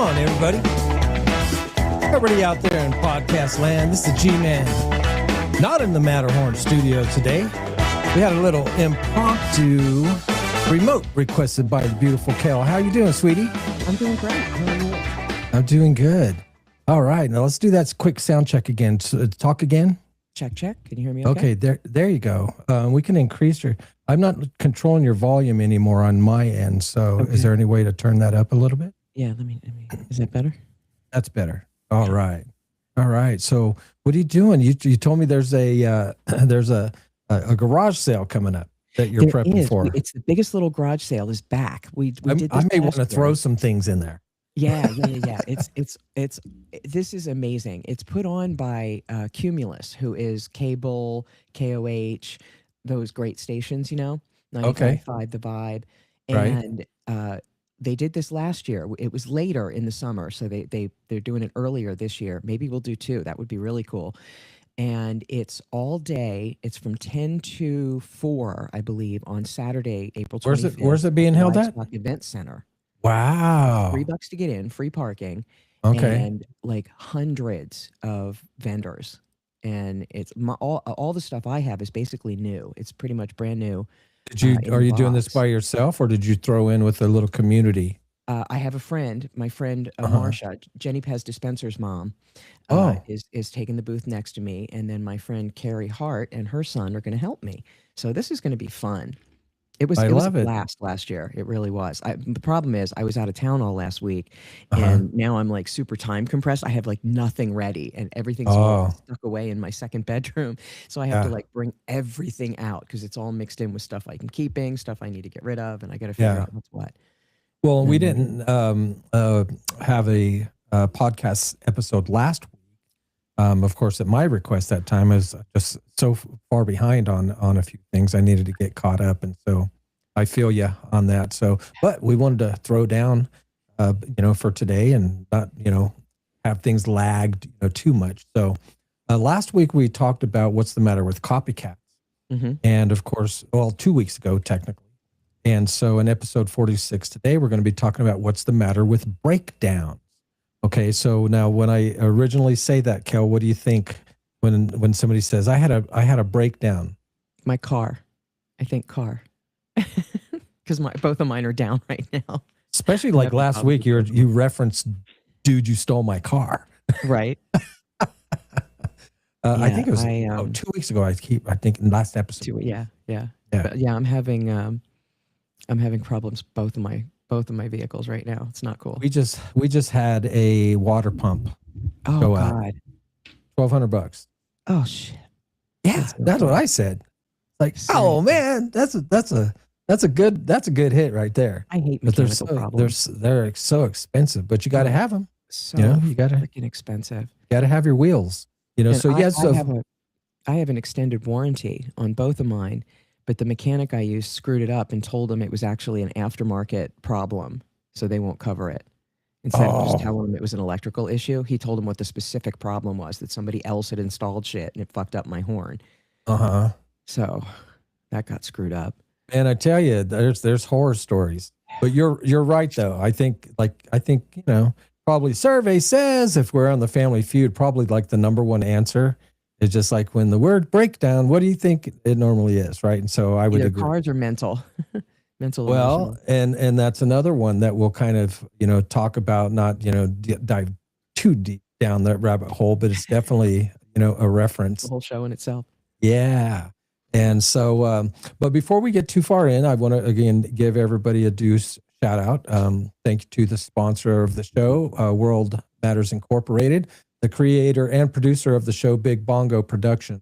on, everybody. Everybody out there in podcast land, this is G-Man. Not in the Matterhorn studio today. We had a little impromptu remote requested by the beautiful Kel. How you doing, sweetie? I'm doing great. How are you? I'm doing good. All right, now let's do that quick sound check again. Talk again. Check. Can you hear me okay? Okay, there you go. We can increase your... I'm not controlling your volume anymore on my end, so Okay. Is there any way to turn that up a little bit? Yeah, let me. Is that better? That's better. All right. So what are you doing? You told me there's a garage sale coming up that you're prepping for. It's the biggest little garage sale is back. We did this I may want to last year. throw some things in there. Yeah. It's this is amazing. It's put on by Cumulus, who is cable, KOH, those great stations, 95.5 The Vibe. Right. And they did this last year. It was later in the summer, so they're doing it earlier this year. Maybe we'll do two. That would be really cool. And it's all day. It's from 10 to 4, I believe, on Saturday, April 25th. Where's it being held at? Livestock Event Center. Wow. $3 to get in, free parking. Okay. And like hundreds of vendors. And it's all the stuff I have is basically new. It's pretty much brand new. Are you doing this by yourself, or did you throw in with a little community? I have a friend, my friend Marsha, Jenny Pez Dispenser's mom, is taking the booth next to me, and then my friend Carrie Hart and her son are going to help me. So this is going to be fun. It was a blast last year. It really was. The problem is I was out of town all last week, and now I'm like super time compressed. I have like nothing ready, and everything's stuck away in my second bedroom. So I have to like bring everything out because it's all mixed in with stuff I'm keeping, stuff I need to get rid of, and I got to figure out what's what. Well, we didn't have a podcast episode last week. Of course, at my request that time, I was just so far behind on a few things. I needed to get caught up, and so I feel you on that. So, but we wanted to throw down, for today and not, have things lagged too much. So, last week we talked about what's the matter with copycats, and of course, 2 weeks ago technically. And so in episode 46 today, we're going to be talking about what's the matter with breakdowns. Okay, so now when I originally say that, Kel, what do you think when somebody says, I had a breakdown? My car. I think car. Because both of mine are down right now. Especially like last week, you referenced, dude, you stole my car. Right. I think it was 2 weeks ago. I think in last episode. Yeah. But yeah, I'm having problems both of my vehicles right now. It's not cool. We just had a water pump. Oh go God. out. $1,200. Oh shit. Yeah, that's what I said. Like, oh man, that's a good hit right there. I hate but mechanical problems. They're so expensive, but you got to have them. So you got to freaking expensive. Got to have your wheels. And so yes, I have an extended warranty on both of mine. But the mechanic I used screwed it up and told him it was actually an aftermarket problem, so they won't cover it. Instead of just telling him it was an electrical issue, he told him what the specific problem was, that somebody else had installed shit and it fucked up my horn. So that got screwed up. And I tell you, there's horror stories. But you're right though. I think probably survey says, if we're on the Family Feud, probably like the number one answer. It's just like when the word breakdown, what do you think it normally is, right? And so I would agree. Cars are mental. Well, and that's another one that we'll kind of, talk about, not, dive too deep down that rabbit hole, but it's definitely, a reference. The whole show in itself. Yeah. And so, but before we get too far in, I want to, again, give everybody a due shout out. Thank you to the sponsor of the show, World Matters Incorporated, the creator and producer of the show, Big Bongo Productions.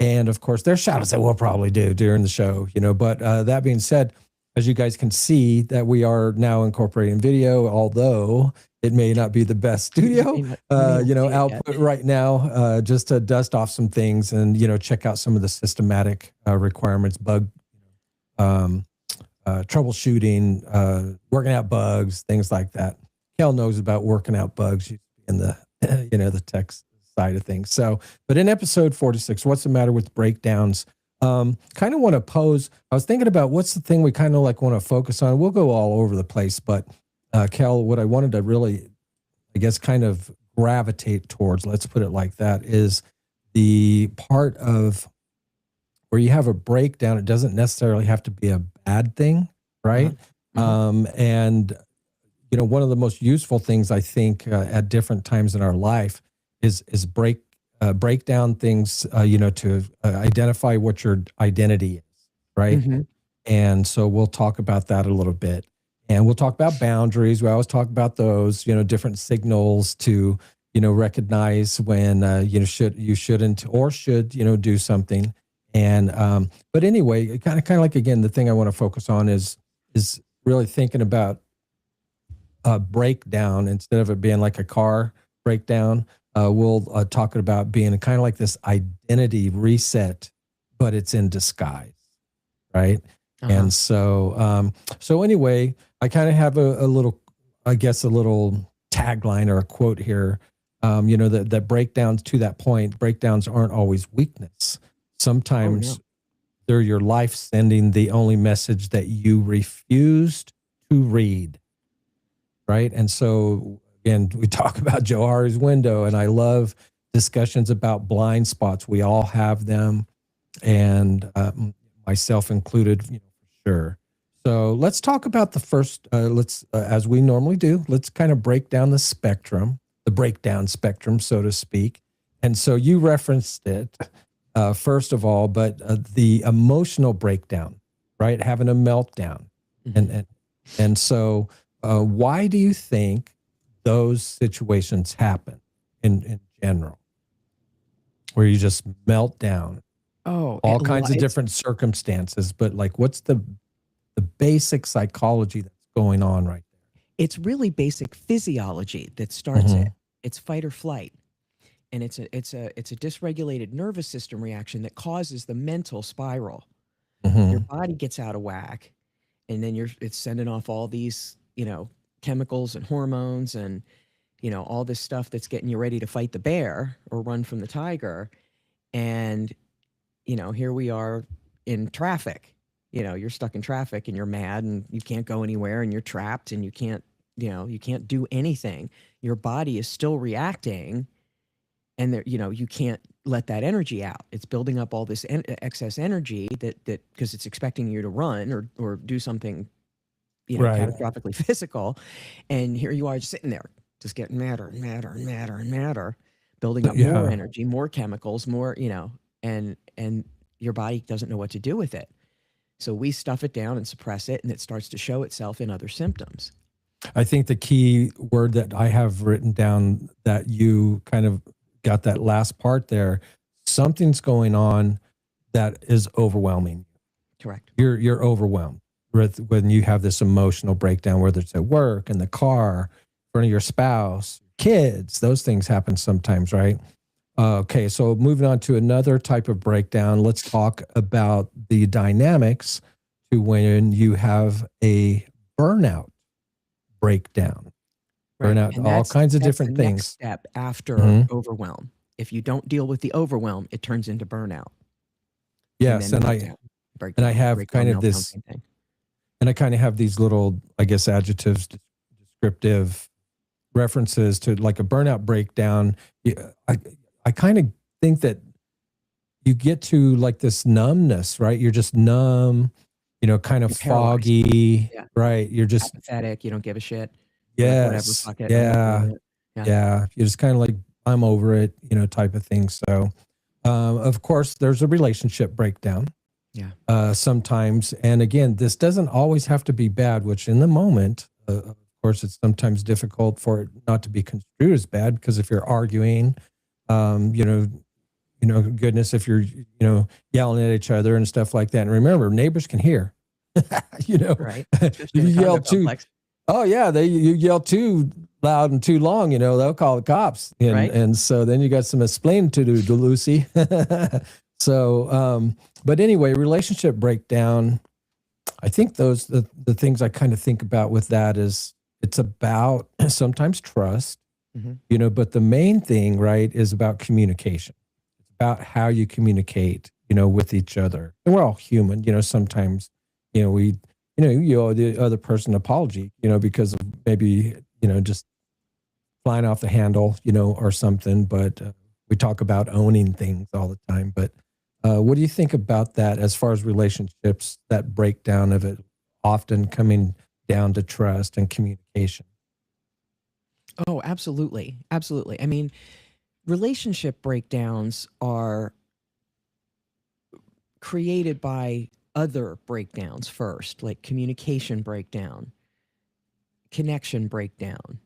And of course, there's shout outs that we'll probably do during the show, but that being said, as you guys can see that we are now incorporating video, although it may not be the best studio, output right now, just to dust off some things and, check out some of the systematic requirements, bug troubleshooting, working out bugs, things like that. Kel knows about working out bugs in the the tech side of things. So, but in episode 46, what's the matter with breakdowns? Kind of want to pose, I was thinking about what's the thing we kind of like want to focus on. We'll go all over the place, but Kel, what I wanted to really I guess, kind of gravitate towards, let's put it like that, is the part of where you have a breakdown. It doesn't necessarily have to be a bad thing, Uh-huh. right? And one of the most useful things I think at different times in our life is break down things, to identify what your identity is, right? Mm-hmm. And so we'll talk about that a little bit. And we'll talk about boundaries. We always talk about those, different signals to, recognize when, you shouldn't or should, do something. And, but anyway, kind of like, again, the thing I want to focus on is really thinking about breakdown instead of it being like a car breakdown. We'll talk about being kind of like this identity reset, but it's in disguise, right? And so anyway, I kind of have a little, I guess, a little tagline or a quote here. That breakdowns, to that point, breakdowns aren't always weakness. Sometimes they're your life sending the only message that you refused to read, right? And so again, we talk about Johari's window, and I love discussions about blind spots. We all have them, and myself included, for sure. So let's talk about the first, as we normally do, let's kind of break down the breakdown spectrum, so to speak. And so you referenced it, first of all, but the emotional breakdown, right? Having a meltdown. And so why do you think those situations happen in general, where you just melt down? All kinds of different circumstances, but like, what's the basic psychology that's going on right there? It's really basic physiology that starts it. It's fight or flight. And it's a dysregulated nervous system reaction that causes the mental spiral. Your body gets out of whack, and then it's sending off all these, chemicals and hormones and, all this stuff that's getting you ready to fight the bear or run from the tiger. And, here we are in traffic. You're stuck in traffic and you're mad and you can't go anywhere and you're trapped and you can't do anything. Your body is still reacting, and there, you can't let that energy out. It's building up all this excess energy that because it's expecting you to run or do something, catastrophically physical. And here you are just sitting there, just getting madder and madder and madder and madder, building up more energy, more chemicals, more, and your body doesn't know what to do with it. So we stuff it down and suppress it, and it starts to show itself in other symptoms. I think the key word that I have written down that you kind of got that last part there, something's going on that is overwhelming. Correct. You're overwhelmed when you have this emotional breakdown, whether it's at work, in the car, in front of your spouse, kids. Those things happen sometimes, right? Okay, so moving on to another type of breakdown, let's talk about the dynamics to when you have a burnout breakdown. Right. Burnout, all kinds of different things. Next step after overwhelm. If you don't deal with the overwhelm, it turns into burnout. Yes, and I have kind of this, and I kind of have these little, I guess, adjectives, descriptive references to like a burnout breakdown. I kind of think that you get to like this numbness, right? You're just numb, kind of foggy, right? You're just apathetic. You don't give a shit. Yes. Whatever, fuck it. Yeah. You're just kind of like, I'm over it, type of thing. So, of course, there's a relationship breakdown. Yeah. Sometimes, and again, this doesn't always have to be bad, which in the moment, of course, it's sometimes difficult for it not to be construed as bad, because if you're arguing, goodness, if you're, yelling at each other and stuff like that. And remember, neighbors can hear, Right. You yell too. Oh yeah. You yell too loud and too long, they'll call the cops. And so then you got some explaining to do to Lucy. So, but anyway, relationship breakdown. I think the things I kind of think about with that is it's about sometimes trust, but the main thing, right, is about communication. It's about how you communicate, with each other. And we're all human, sometimes, we, you owe the other person an apology, because of maybe, just flying off the handle, or something. But we talk about owning things all the time. But what do you think about that as far as relationships, that breakdown of it often coming down to trust and communication? Oh, absolutely. Absolutely. I mean, relationship breakdowns are created by other breakdowns first, like communication breakdown, connection breakdown.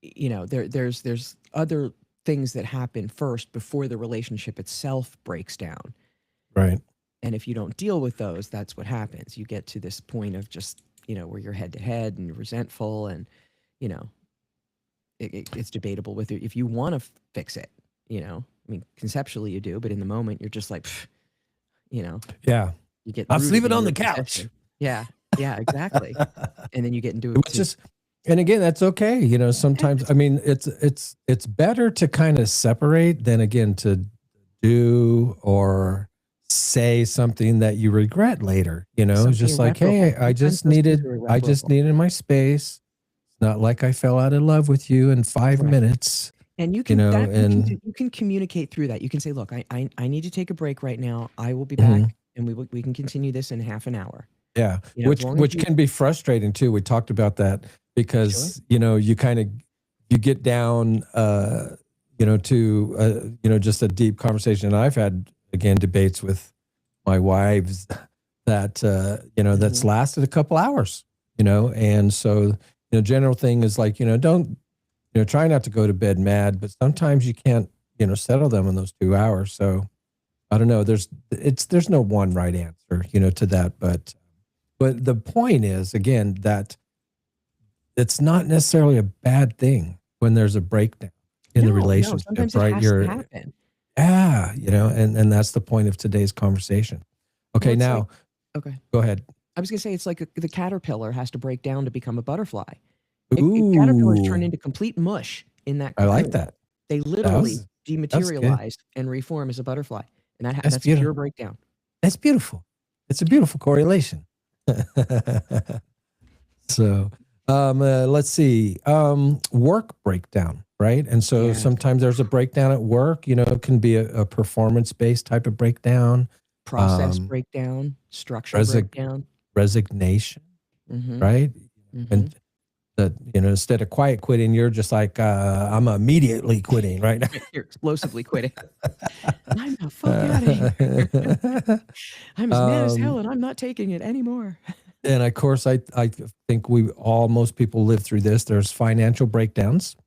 There's other things that happen first before the relationship itself breaks down. Right. And if you don't deal with those, that's what happens. You get to this point of just, where you're head to head and you're resentful, and, you know, it's debatable with if you want to fix it, I mean, conceptually you do, but in the moment you're just like, pff, you know, Yeah. you get I'll rooted sleep it in on your the couch. possession. Yeah. Yeah, exactly. And then you get into it. Which is, and again, that's okay. Sometimes, I mean, it's better to kind of separate than again to do or say something that you regret later. It's something just like, hey, irreparable. Sometimes those things are I just irreparable. needed my space. It's not like I fell out of love with you in 5 minutes, And and you can communicate through that. You can say, look, I need to take a break right now. I will be Mhm. back, and we can continue this in half an hour. Yeah, As long as which you can be frustrating too. We talked about that sure. because you kind of you get down to just a deep conversation. And I've had again debates with my wives that that's Mhm. lasted a couple hours. And so general thing is like don't try not to go to bed mad, but sometimes you can't settle them in those 2 hours. So I don't know. There's no one right answer to that, but the point is, again, that it's not necessarily a bad thing when there's a breakdown in the No, relationship, sometimes it right? has to happen. Yeah, and that's the point of today's conversation. Well, Okay, it's like now okay. go ahead. I was gonna say it's like the caterpillar has to break down to become a butterfly. Caterpillars turn Ooh, into complete mush in that I like cocoon. that. They That literally was that's good. dematerialize and reform as a butterfly, and That's that's a beautiful. pure breakdown. That's beautiful. It's a beautiful correlation. So, let's see. Work breakdown, right? And so Yes. sometimes there's a breakdown at work. It can be a performance-based type of breakdown, Process um, breakdown, structure resig- breakdown. resignation, Mhm. right? Mhm. And that instead of quiet quitting, you're just like, I'm immediately quitting right now. You're explosively quitting. I'm the fuck out of here. I'm as mad as hell, um, and I'm not taking it anymore. and of course, I think most people live through this. There's financial breakdowns,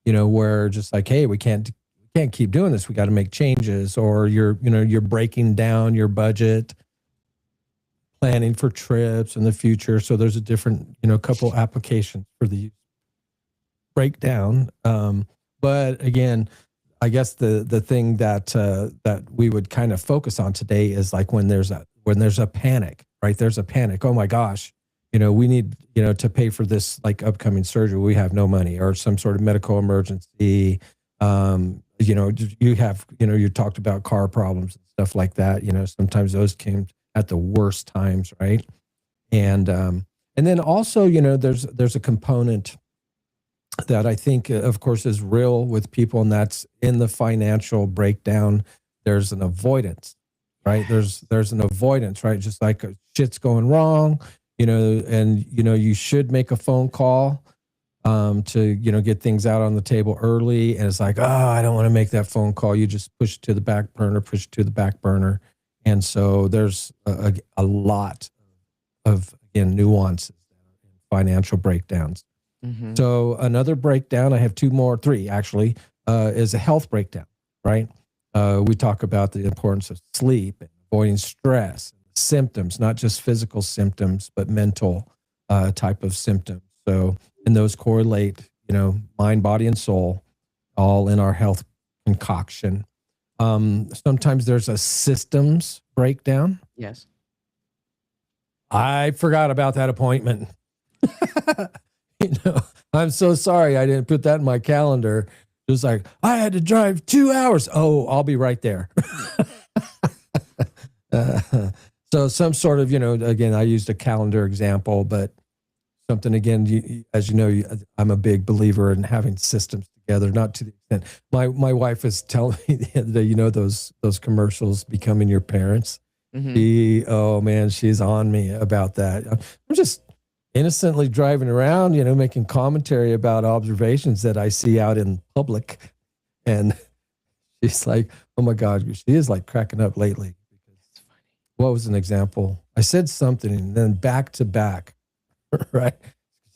where just like, hey, we can't keep doing this. We got to make changes, or you're breaking down your budget, planning for trips in the future. So there's a different, couple applications for the breakdown. But again, I guess the thing that we would kind of focus on today is like when there's a panic, right? There's a panic. Oh my gosh, we need to pay for this like upcoming surgery. We have no money, or some sort of medical emergency. You talked about car problems and stuff like that. Sometimes those came at the worst times, right? And then also there's a component that I think, of course, is real with people, and that's in the financial breakdown. There's an avoidance, right? There's an avoidance, right? Just like shit's going wrong, and you should make a phone call to get things out on the table early, and it's like, oh, I don't want to make that phone call. You just push it to the back burner, and so there's a lot of again nuances in financial breakdowns. Mhm. So another breakdown, I have three actually, is a health breakdown, right? We talk about the importance of sleep and avoiding stress, symptoms, not just physical symptoms, but mental type of symptoms. So, and those correlate, mind, body, and soul, all in our health concoction. Sometimes there's a systems breakdown. Yes. I forgot about that appointment. I'm so sorry I didn't put that in my calendar. Just like, I had to drive 2 hours. Oh, I'll be right there. uh, so some sort of, again, I used a calendar example, but something again. As you know, I'm a big believer in having systems together. Not to the extent my wife is telling me the other day, those commercials, Becoming Your Parents. Mm-hmm. Oh man, she's on me about that. I'm just innocently driving around, making commentary about observations that I see out in public, and she's like, "Oh my God," she is like cracking up lately. What was an example? I said something, and then back to back, right?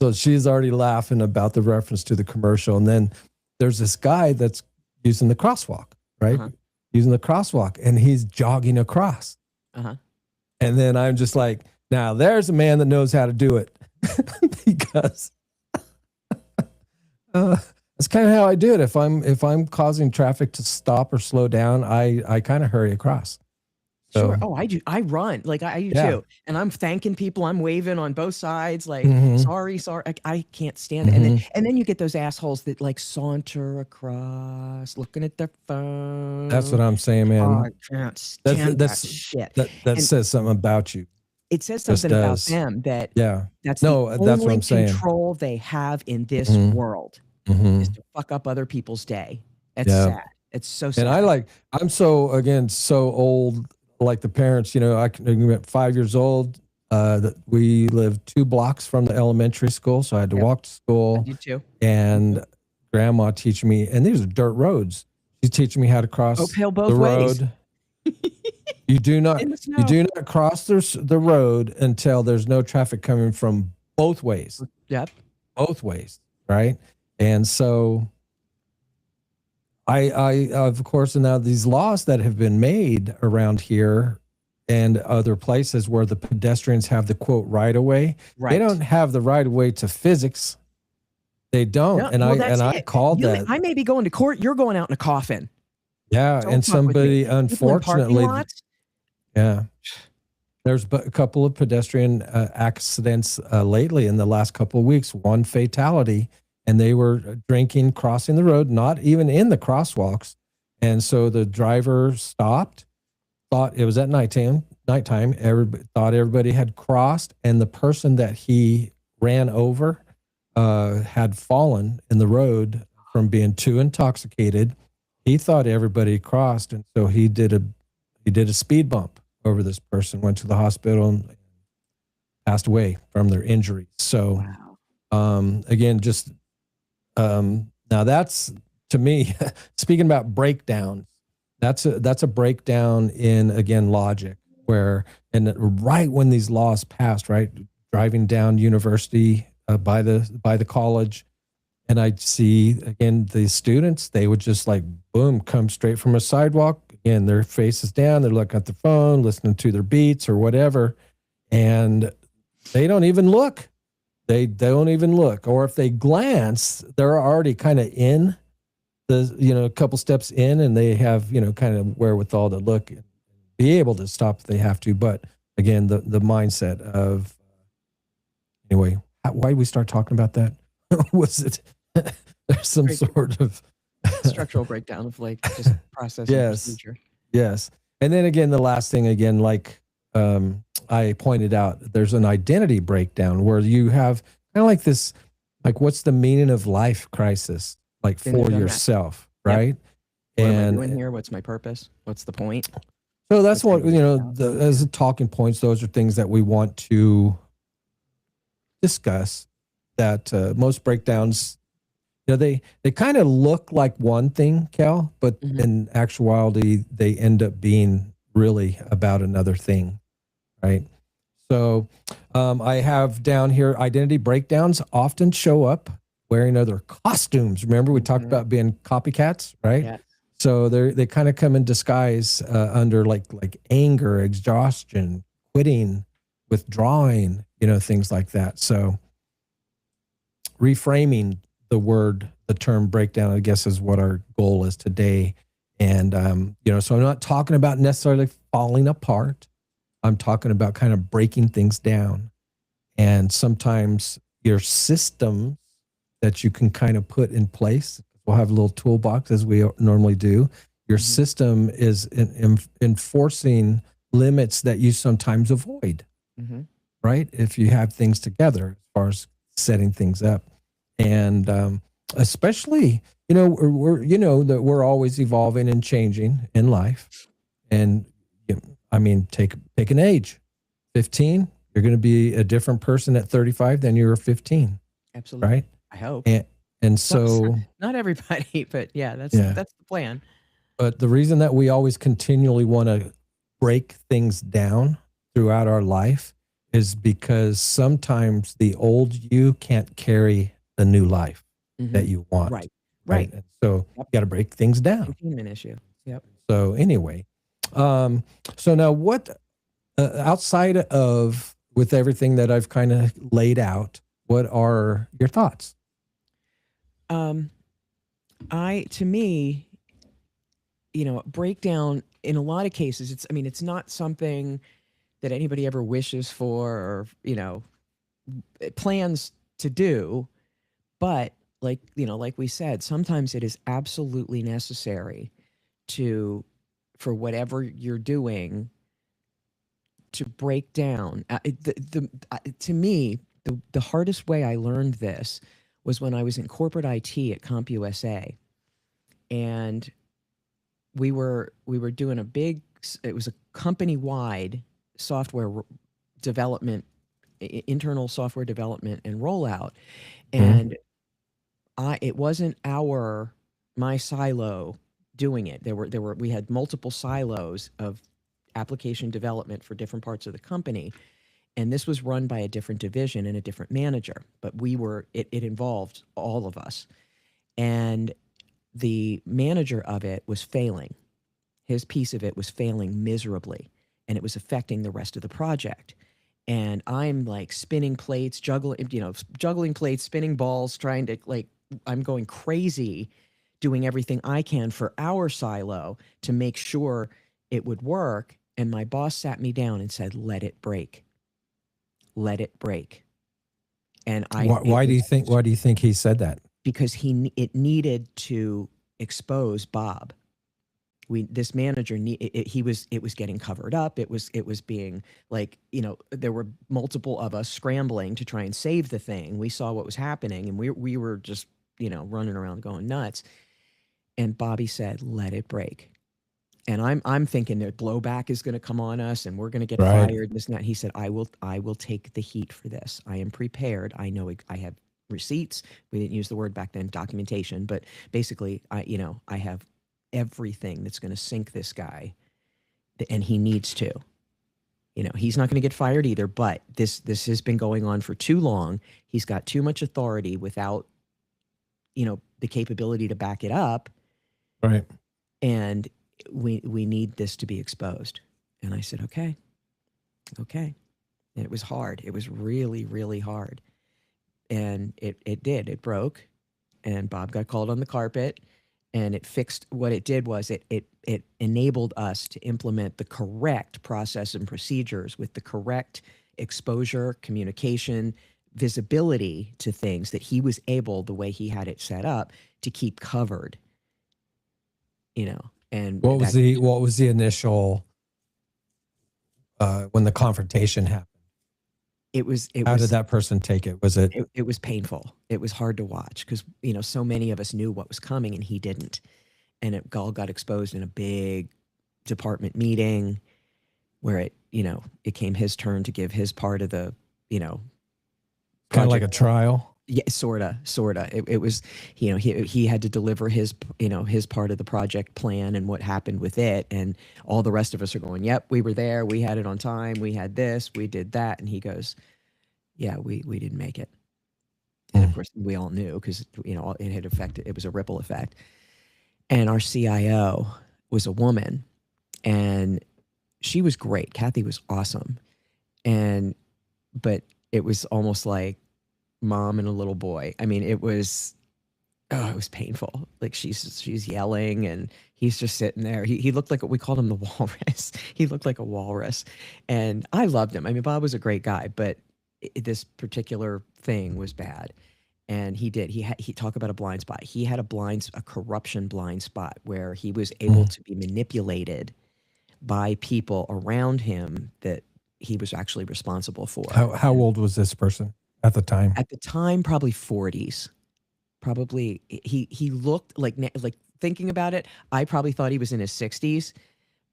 So she's already laughing about the reference to the commercial, and then there's this guy that's using the crosswalk, right? Uh-huh. Using the crosswalk, and he's jogging across. Uh-huh. And then I'm just like, now there's a man that knows how to do it, because that's kind of how I do it. If I'm causing traffic to stop or slow down, I kind of hurry across. So, Sure. Oh, I do. I run like I do yeah. too, and I'm thanking people. I'm waving on both sides, like Mhm. sorry. I can't stand it. And then you get those assholes that like saunter across, looking at their phone. That's what I'm saying, man. Oh, I can't stand that shit. That And says something about you. it says Just something about does. them that Yeah. that's No, the that's what only I'm saying. control they have in this Mhm. world is Mhm. to fuck up other people's day. It's Yeah. sad. It's so sad. And I'm so old, like the parents, I went 5 years old. That we lived 2 blocks from the elementary school, so I had to Yep. walk to I school. do too. And grandma teaching me, and these are dirt roads. She's teaching me how to cross Uphill the both ways. road. You do not In the snow. cross the road until there's no traffic coming from both ways. Yep. Both ways, right? And so I of course, now these laws that have been made around here and other places where the pedestrians have the quote right of way, Right. they don't have the right of way to physics. They don't. No, and well, that's I it. called that. I may be going to court. You're going out in a coffin. Yeah. Don't And fuck with me. somebody, People in parking unfortunately, lots? yeah, there's a couple of pedestrian accidents lately in the last couple of weeks. One fatality, and they were drinking, crossing the road, not even in the crosswalks. And so the driver stopped, thought it was at nighttime. Everybody thought everybody had crossed, and the person that he ran over had fallen in the road from being too intoxicated. He thought everybody crossed, and so he did a speed bump over this person, went to the hospital, and passed away from their injuries. So, Wow. again, just now that's, to me, speaking about breakdowns, that's a breakdown in, again, logic, where, and right when these laws passed, right, driving down University by the college, and I'd see, again, the students, they would just like, boom, come straight from a sidewalk. Again, their faces down, they're looking at the phone, listening to their beats or whatever, and they don't even look. They don't even look. Or if they glance, they're already kind of in a couple steps in, and they have, kind of wherewithal to look and be able to stop if they have to. But again, the mindset of, anyway, why did we start talking about that? Was it there's some sort of structural breakdown of like just process and procedure. Yes. And then again, the last thing, again, like I pointed out, there's an identity breakdown where you have kind of like this, like, what's the meaning of life crisis, like for yourself, right? What am I doing here? What's my purpose? What's the point? So that's what, as talking points, those are things that we want to discuss, that most breakdowns, they kind of look like one thing, Cal, but in actuality, they end up being really about another thing, right? So I have down here, identity breakdowns often show up wearing other costumes. Remember, we talked about being copycats, right? Yeah. So they kind of come in disguise under like anger, exhaustion, quitting, withdrawing, things like that. So reframing the term breakdown, I guess, is what our goal is today. And, so I'm not talking about necessarily falling apart. I'm talking about kind of breaking things down. And sometimes your system that you can kind of put in place, we'll have a little toolbox as we normally do. Your system is enforcing limits that you sometimes avoid, right? If you have things together, as far as setting things up. And especially, that we're always evolving and changing in life. And I mean, take an age, 15, you're going to be a different person at 35 than you were 15. Absolutely. Right. I hope. And so not everybody, but yeah, that's the plan. But the reason that we always continually want to break things down throughout our life is because sometimes the old you can't carry the new life that you want. Right. And so you got to break things down. Containment issue. Yep. So anyway, so now what, outside of, with everything that I've kind of laid out, what are your thoughts? To me, breakdown in a lot of cases, it's not something that anybody ever wishes for or, plans to do, but like we said, sometimes it is absolutely necessary for whatever you're doing to break down. To me, the hardest way I learned this was when I was in corporate IT at CompUSA, and we were doing it was a company-wide software development, internal software development and rollout. And it wasn't my silo doing it. We had multiple silos of application development for different parts of the company. And this was run by a different division and a different manager, but it involved all of us. And the manager of it was failing. His piece of it was failing miserably, and it was affecting the rest of the project. And I'm like spinning plates, juggling plates, spinning balls, trying to I'm going crazy, doing everything I can for our silo to make sure it would work. And my boss sat me down and said, "Let it break. Let it break." And why do you think he said that? Because it needed to expose Bob. This manager it was getting covered up. It was being there were multiple of us scrambling to try and save the thing. We saw what was happening, and we were just running around going nuts. And Bobby said, "Let it break." And I'm thinking that blowback is going to come on us, and we're going to get fired. And this and that. He said, "I will take the heat for this. I am prepared. I know I have receipts." We didn't use the word back then, documentation, but basically, I have everything that's going to sink this guy, and he needs to. He's not going to get fired either. But this has been going on for too long. He's got too much authority without, the capability to back it up. Right. And we need this to be exposed. And I said, okay. And it was hard. It was really, really hard. And it broke, and Bob got called on the carpet, and it fixed. What it did was it enabled us to implement the correct process and procedures with the correct exposure, communication, visibility to things that he was able, the way he had it set up, to keep covered. And what was the initial when the confrontation happened? How did that person take it? Was it? It was painful. It was hard to watch because so many of us knew what was coming and he didn't, and it all got exposed in a big department meeting where it came his turn to give his part of the kind of like a trial. Yeah, sorta. It was, he had to deliver his part of the project plan and what happened with it, and all the rest of us are going, "Yep, we were there. We had it on time. We had this. We did that." And he goes, "Yeah, we didn't make it." And of course, we all knew because it had affected. It was a ripple effect. And our CIO was a woman, and she was great. Kathy was awesome, but it was almost like mom and a little boy. I mean, it was painful. Like she's yelling, and he's just sitting there. He looked like, we called him the walrus. He looked like a walrus, and I loved him. I mean, Bob was a great guy, but this particular thing was bad. And he talked about a blind spot. He had a corruption blind spot where he was able to be manipulated by people around him that he was actually responsible for. How old was this person? at the time? At the time, probably 40s. Probably he looked like thinking about it, I probably thought he was in his 60s,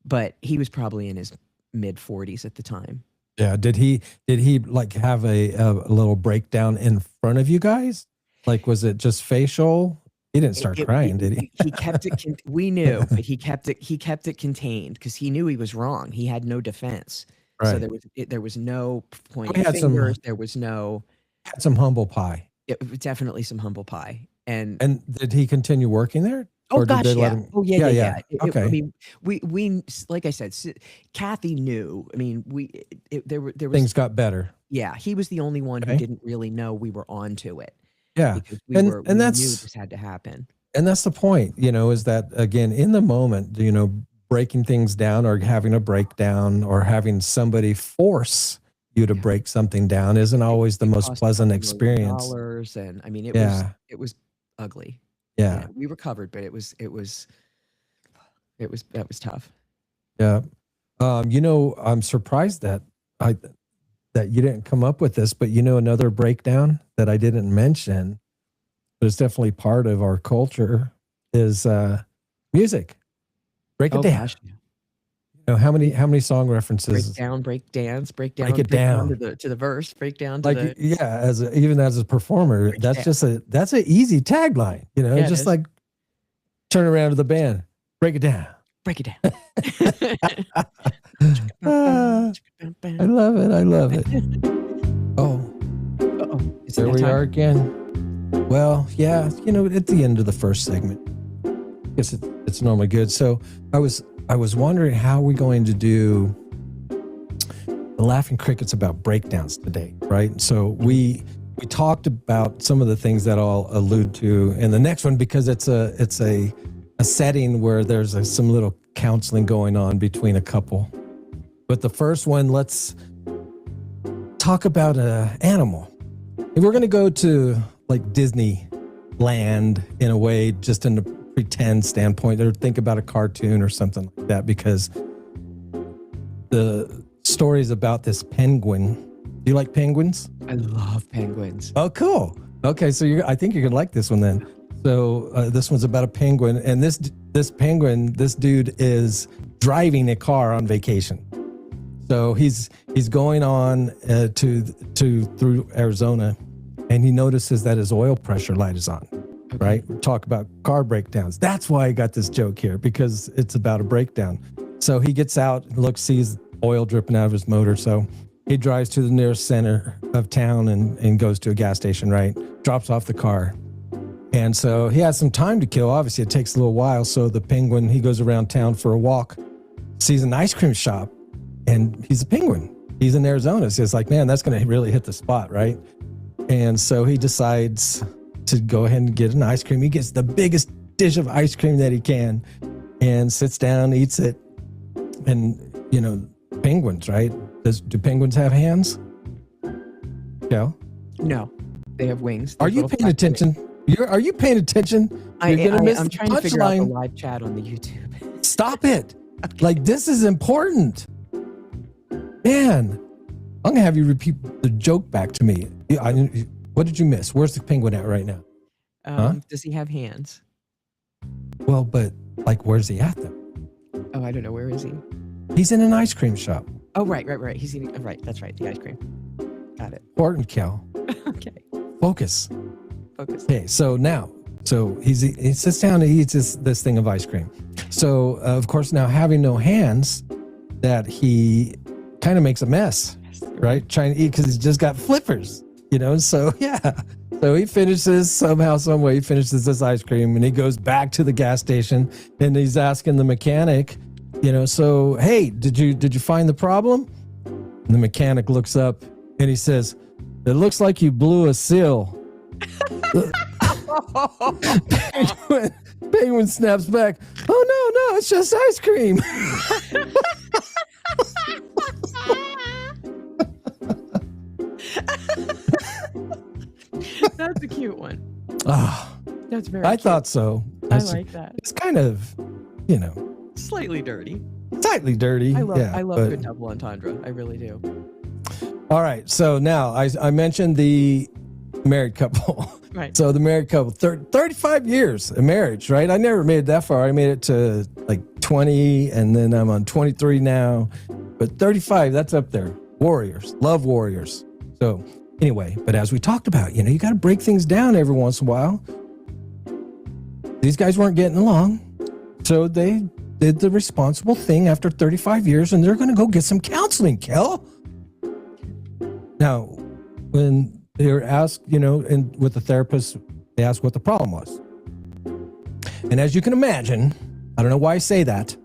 but he was probably in his mid 40s at the time. Yeah. Did he like have a little breakdown in front of you guys? Like, was it just facial? He didn't start crying, did he? He kept it. We knew, but he kept it. He kept it contained because he knew he was wrong. He had no defense. So Right. there was no We pointing had fingers. There was no humble pie. definitely some humble pie. And And did he continue working there? oh Or did gosh, they let yeah. him? Oh Yeah, yeah. yeah. I Okay. mean, we like I said, Kathy knew. I mean, there was Things got better. yeah. He was the only one who Okay. didn't really know we were onto it Yeah. because And we knew that's this had to happen. the point, is that again, in the moment, breaking things down or having a breakdown or having somebody force you to Yeah. break something down isn't always the It most cost pleasant $2 experience. million, and I mean, Yeah. it was ugly. Yeah. We recovered, but that was tough. Yeah. I'm surprised that you didn't come up with this, but another breakdown that I didn't mention, but it's definitely part of our culture is music. Break it down. Gosh. How many song references? Break down, break dance, break down, Break it down. to the verse, break down to Like, the yeah, even as a performer, break that's it just that's an easy tagline, Yeah, it just is. like turn around to the band, break it down. Break it down. Ah, I love it. I love it. Oh, Uh-oh. Is it there that we time? are again. Well, yeah, at the end of the first segment, I guess it's normally good. So I was wondering how we're going to do the Laughing Crickets about breakdowns today, right? So we talked about some of the things that I'll allude to in the next one because it's a setting where there's some little counseling going on between a couple. But the first one, let's talk about an animal. And we're going to go to like Disneyland in a way, just in a pretend standpoint, or think about a cartoon or something like that, because the stories about this penguin. Do you like penguins? I love penguins. Oh, cool. Okay, so I think you're gonna like this one then. So this one's about a penguin, and this dude is driving a car on vacation. So he's going on through Arizona, and he notices that his oil pressure light is on. Okay. Right? Talk about car breakdowns. That's why I got this joke here, because it's about a breakdown. So he gets out, sees oil dripping out of his motor. So he drives to the nearest center of town and goes to a gas station, right? Drops off the car. And so he has some time to kill. Obviously, it takes a little while. So the penguin, he goes around town for a walk, sees an ice cream shop, and he's a penguin. He's in Arizona. So it's like, man, that's going to really hit the spot, right? And so he decides to go ahead and get an ice cream. He gets the biggest dish of ice cream that he can and sits down, eats it. And, penguins, right? Do penguins have hands? Yeah. No, they have wings. Are They're you little paying flat wings. attention? Are you paying attention? I'm the trying to figure out the punchline. live chat on the YouTube. Stop it. Like, this is important. Man, I'm going to have you repeat the joke back to me. What did you miss? Where's the penguin at right now? Does he have hands? Well, but where's he at then? Oh, I don't know. Where is he? He's in an ice cream shop. Oh, right. He's eating. Oh, right, that's right. The ice cream. Got it. Important, Cal. Okay. Focus. Focus. Okay, so he sits down and eats this thing of ice cream. So, of course, now having no hands, that he kind of makes a mess, right? Trying to eat because he's just got flippers, So, yeah. So he finishes somehow, some way, he finishes this ice cream and he goes back to the gas station and he's asking the mechanic, so, hey, did you find the problem? And the mechanic looks up and he says, it looks like you blew a seal. Penguin snaps back. Oh, no, it's just ice cream. That's a cute one. Oh, That's very I cute. thought so. I like that. It's kind of, Slightly dirty. slightly dirty. I love but good double entendre. I really do. All right. So now I mentioned the married couple. Right. So the married couple, 35 years of marriage, right? I never made it that far. I made it to like 20, and then I'm on 23 now. But 35, that's up there. Warriors, love warriors. So anyway, but as we talked about, you got to break things down every once in a while. These guys weren't getting along. So they did the responsible thing after 35 years, and they're going to go get some counseling, Kel. Now, when they were asked, and with the therapist, they asked what the problem was. And as you can imagine, I don't know why I say that,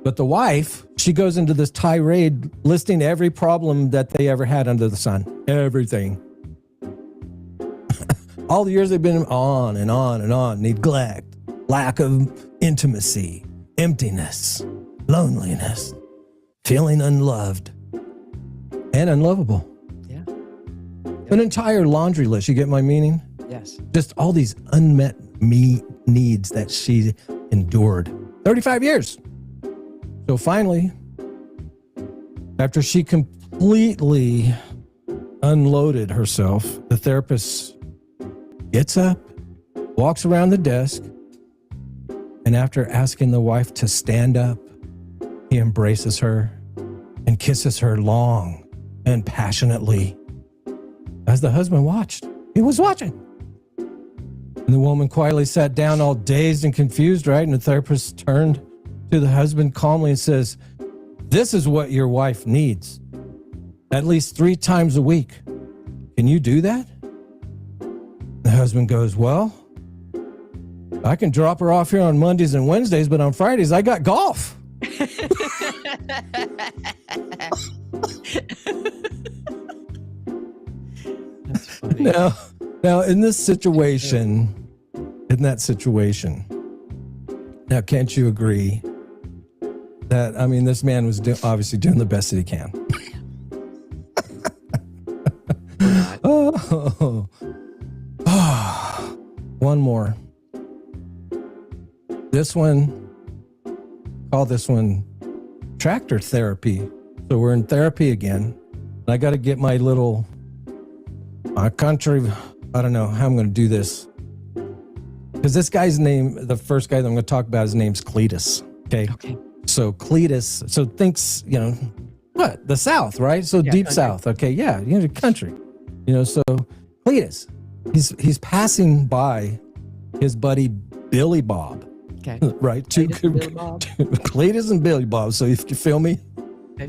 but the wife, she goes into this tirade listing every problem that they ever had under the sun. Everything. All the years they've been on and on and on. Neglect, lack of intimacy, emptiness, loneliness, feeling unloved and unlovable. Yeah. An entire laundry list. You get my meaning? Yes. Just all these unmet needs that she endured. 35 years. So finally, after she completely unloaded herself, the therapist gets up, walks around the desk, and after asking the wife to stand up, he embraces her and kisses her long and passionately. As the husband watched, he was watching. And the woman quietly sat down, all dazed and confused, right? And the therapist turned to the husband calmly and says, "This is what your wife needs. At least 3 times a week. Can you do that?" The husband goes, "Well, I can drop her off here on Mondays and Wednesdays, but on Fridays I got golf." That's funny. Now in this situation, now can't you agree that, this man was obviously doing the best that he can? Oh. One more. Call this one tractor therapy. So we're in therapy again. And I got to get my country. I don't know how I'm going to do this. Because this guy's name, the first guy that I'm going to talk about, his name's Cletus. Okay. So Cletus, so thinks, what? The South, right? So deep country. South. Okay. Yeah. Country. So Cletus, he's passing by his buddy Billy Bob. Okay. Right. Cletus and Billy Bob. Cletus and Billy Bob. So if you feel me?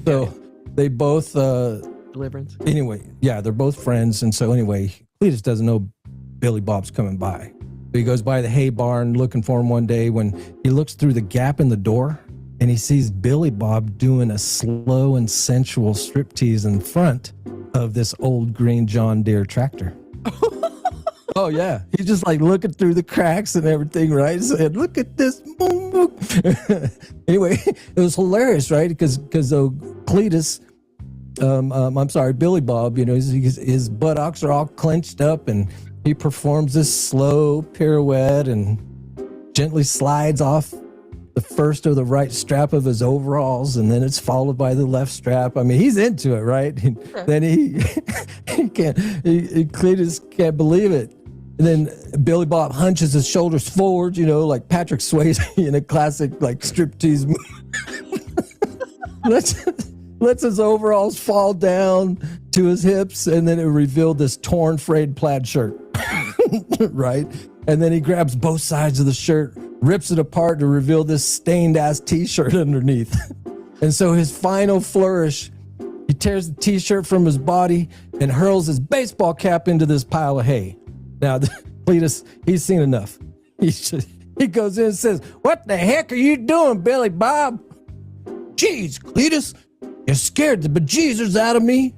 So they both, Deliverance. anyway, yeah, they're both friends. And so anyway, Cletus doesn't know Billy Bob's coming by. So he goes by the hay barn looking for him one day when he looks through the gap in the door and he sees Billy Bob doing a slow and sensual striptease in front of this old green John Deere tractor. Oh, yeah. He's just like looking through the cracks and everything, right? Saying, "Look at this." Anyway, it was hilarious, right? Because Cletus, Billy Bob, his buttocks are all clenched up and he performs this slow pirouette and gently slides off the first or the right strap of his overalls, and then it's followed by the left strap. He's into it, right? And then Cletus can't believe it. And then Billy Bob hunches his shoulders forward, like Patrick Swayze in a classic like striptease movie. lets his overalls fall down to his hips, and then it revealed this torn frayed plaid shirt. Right? And then he grabs both sides of the shirt, rips it apart to reveal this stained ass t-shirt underneath. And so his final flourish, he tears the t-shirt from his body and hurls his baseball cap into this pile of hay. Now, Cletus, he's seen enough. He goes in and says, "What the heck are you doing, Billy Bob?" "Geez, Cletus, you scared the bejesus out of me."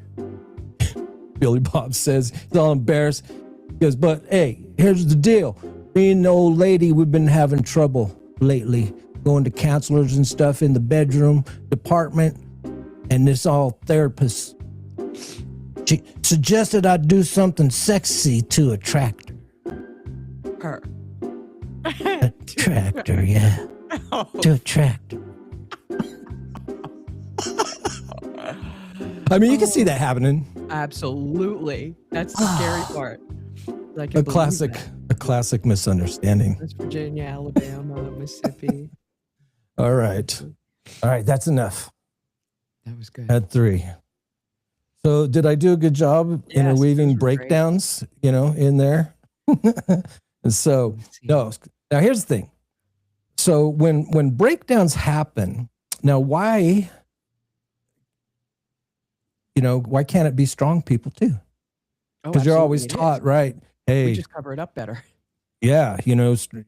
Billy Bob says, he's all embarrassed. He goes, "But hey, here's the deal. Me and the old lady, we've been having trouble lately, going to counselors and stuff in the bedroom department, and this all therapist. She suggested I do something sexy to a tractor." Her. A tractor, yeah. To a tractor. You can see that happening. Absolutely. That's the scary part. I can A believe classic, that. a classic misunderstanding. West Virginia, Alabama, Mississippi. All right. All right. That's enough. That was good. At 3. So did I do a good job Yes, interweaving those were great. breakdowns, in there? And so, no, now here's the thing. So when breakdowns happen, now why can't it be strong people too? Oh, Because you're absolutely always it taught, is. right? We Hey, just cover it up better. yeah, you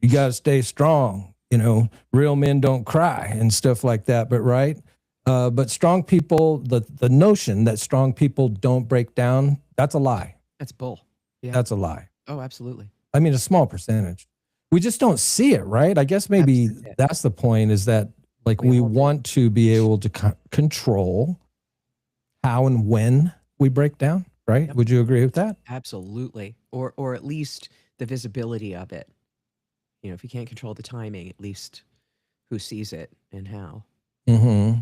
got to stay strong. Real men don't cry and stuff like that. But but strong people, the notion that strong people don't break down, that's a lie. That's bull. Yeah. That's a lie. Oh, absolutely. I mean, a small percentage. We just don't see it, right? I guess maybe that's the point, is that like we want to be able to control how and when we break down, right? Yep. Would you agree with that? Absolutely. Or at least the visibility of it. If you can't control the timing, at least who sees it and how. Mm-hmm.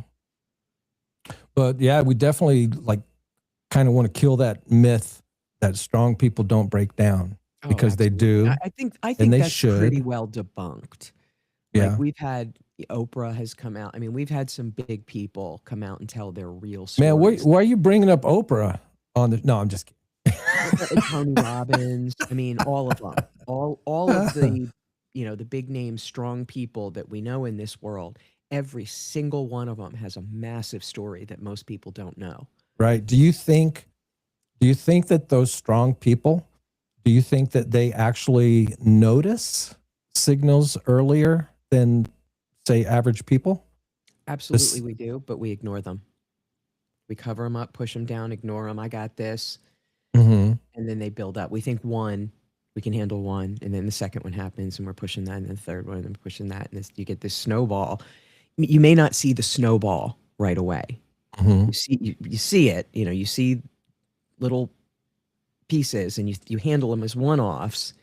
But yeah, we definitely kind of want to kill that myth that strong people don't break down, because they do. I think and they that's should. pretty well debunked. Yeah. Like we've had Oprah has come out. I mean, we've had some big people come out and tell their real stories. Man, why are you bringing up Oprah on the? No, I'm just kidding. Tony Robbins. I mean, all of them. All of the the big name strong people that we know in this world. Every single one of them has a massive story that most people don't know. Right. Do you think that those strong people, do you think that they actually notice signals earlier than, say, average people? Absolutely, we do, but we ignore them. We cover them up, push them down, ignore them. I got this. Mm-hmm. And then they build up. We think we can handle one, and then the second one happens, and we're pushing that, and then the third one, and pushing that, and you get this snowball. You may not see the snowball right away. Mm-hmm. You see it. You see little pieces, and you handle them as one-offs,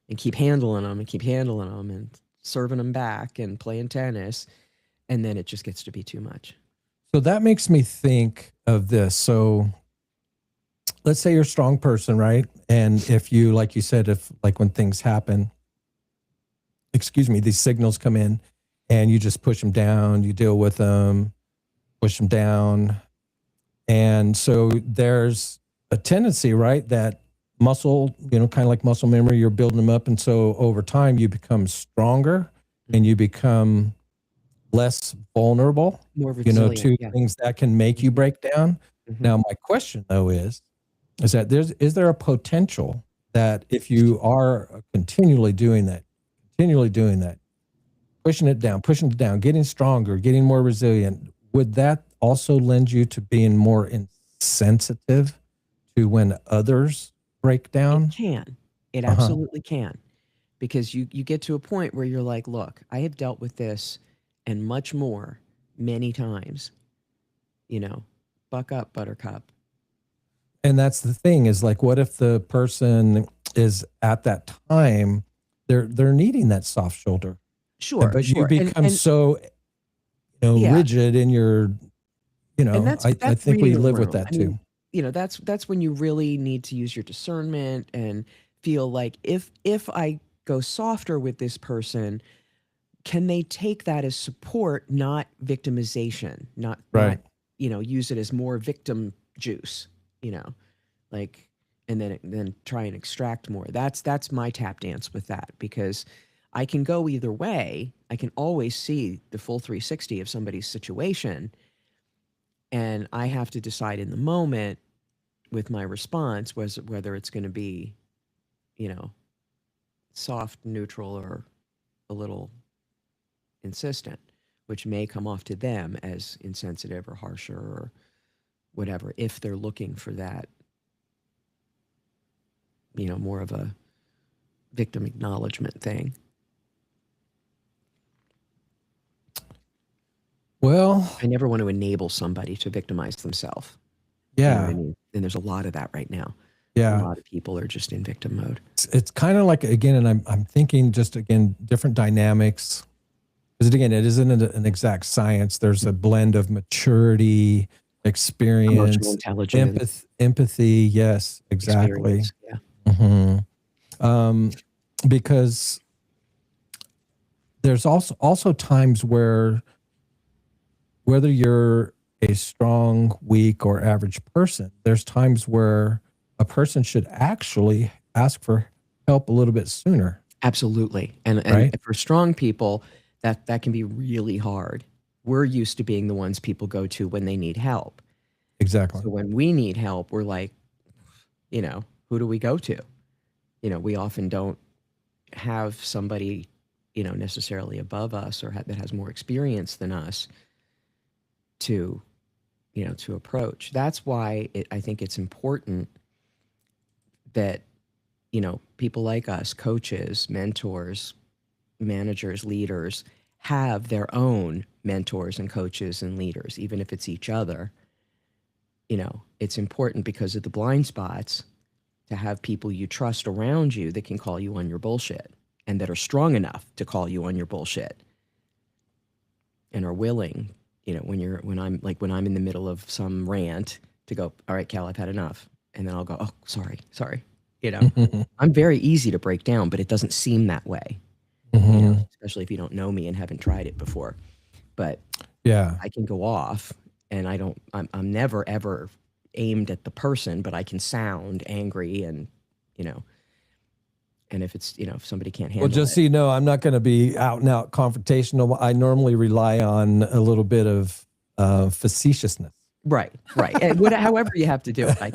and keep handling them and serving them back and playing tennis, and then it just gets to be too much. So that makes me think of this. So let's say you're a strong person, right? And if you, like you said, when things happen, these signals come in and you just push them down, you deal with them, push them down. And so there's a tendency, right, that muscle, kind of like muscle memory, you're building them up. And so over time you become stronger and you become less vulnerable, more resilient, to things that can make you break down. Mm-hmm. Now, my question though is that is there a potential that if you are continually doing that, pushing it down, getting stronger, getting more resilient, would that also lend you to being more insensitive to when others break down? It can. It absolutely can. Because you get to a point where you're like, look, I have dealt with this and much more many times. Buck up, buttercup. And that's the thing, is like, what if the person is at that time, they're needing that soft shoulder. Sure. But you become so rigid in your, and that's I think we live with that too. That's when you really need to use your discernment and feel like if I go softer with this person, can they take that as support, not victimization, not use it as more victim juice, and then try and extract more. That's my tap dance with that, because I can go either way. I can always see the full 360 of somebody's situation, and I have to decide in the moment with my response whether it's going to be, soft, neutral, or a little insistent, which may come off to them as insensitive or harsher or whatever, if they're looking for that, more of a victim acknowledgement thing. Well, I never want to enable somebody to victimize themselves. Yeah. You know what I mean? And there's a lot of that right now. Yeah. A lot of people are just in victim mode. It's kind of like, again, and I'm thinking just, again, different dynamics. Because again, it isn't an exact science. There's a blend of maturity, Emotional experience, intelligence, empathy. Yes, exactly. experience. Yeah. hmm because there's also times where whether you're a strong, weak, or average person, there's times where a person should actually ask for help a little bit sooner, Absolutely. And right? for strong people, that can be really hard. We're used to being the ones people go to when they need help. Exactly. So when we need help, we're like, who do we go to? We often don't have somebody, necessarily above us or that has more experience than us to, to approach. That's why I think it's important that, people like us, coaches, mentors, managers, leaders, have their own mentors and coaches and leaders, even if it's each other. It's important because of the blind spots to have people you trust around you that can call you on your bullshit and that are strong enough to call you on your bullshit and are willing, when I'm in the middle of some rant to go, all right, Cal, I've had enough. And then I'll go, oh, sorry. You know, I'm very easy to break down, but it doesn't seem that way, especially if you don't know me and haven't tried it before. But Yeah. I can go off and I'm never ever aimed at the person, but I can sound angry and, you know, and if it's, if somebody can't Well, handle just it. so you know, I'm not going to be out and out confrontational. I normally rely on a little bit of facetiousness. Right. And however you have to do it, I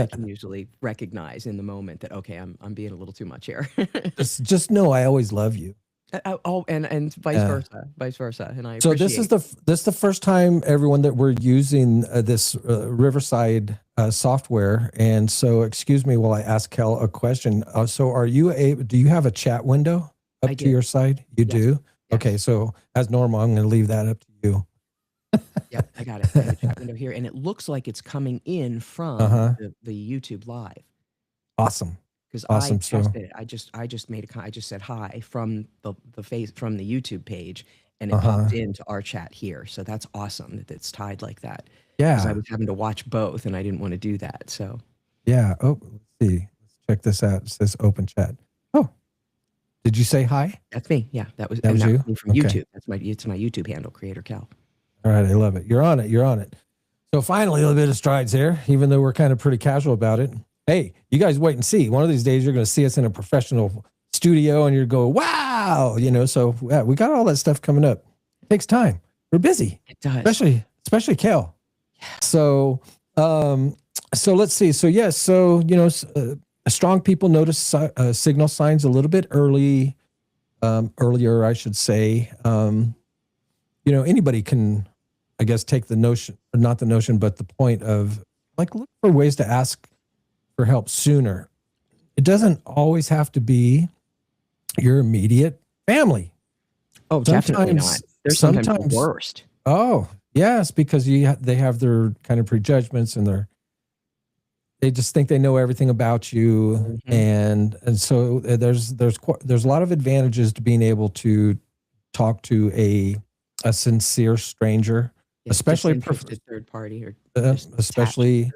can usually recognize in the moment that, okay, I'm being a little too much here. just know I always love you. Oh, and vice versa. And I So this appreciate. is the first time, everyone, that we're using this Riverside software, and so excuse me while I ask Kel a question. So are you able? Do you have a chat window I up to do. your side? You Yes. do. Yes. Okay, so as normal, I'm going to leave that up to you. Yep, I got it. I have a chat window here, and it looks like it's coming in from the YouTube live. Awesome. Because I Awesome. So tested it. I just made I just said hi from the face from the YouTube page, and it popped into our chat here. So that's awesome that it's tied like that. Because I yeah, was having to watch both, and I didn't want to do that. So yeah. Oh, let's see. Let's check this out. It says open chat. Oh, did you say hi? that's me. Yeah, that was That was you? me from Okay. YouTube. It's my YouTube handle, Creator Cal. All right, I love it. You're on it. You're on it. So finally, a little bit of strides here, even though we're kind of pretty casual about it. Hey, you guys wait and see. One of these days, you're going to see us in a professional studio, and you're going, "Wow!" So yeah, we got all that stuff coming up. It takes time. We're busy. It does. Especially Kel. Yeah. So let's see. So yes, strong people notice signal signs a little bit earlier, I should say. Anybody can, I guess, take the notion, or not the notion, but the point of, like, look for ways to ask for help sooner. It doesn't always have to be your immediate family. Oh, definitely not. They're sometimes the worst. Oh, yes, because they have their kind of prejudgments, and they just think they know everything about you, and so there's a lot of advantages to being able to talk to a sincere stranger, especially third party, or especially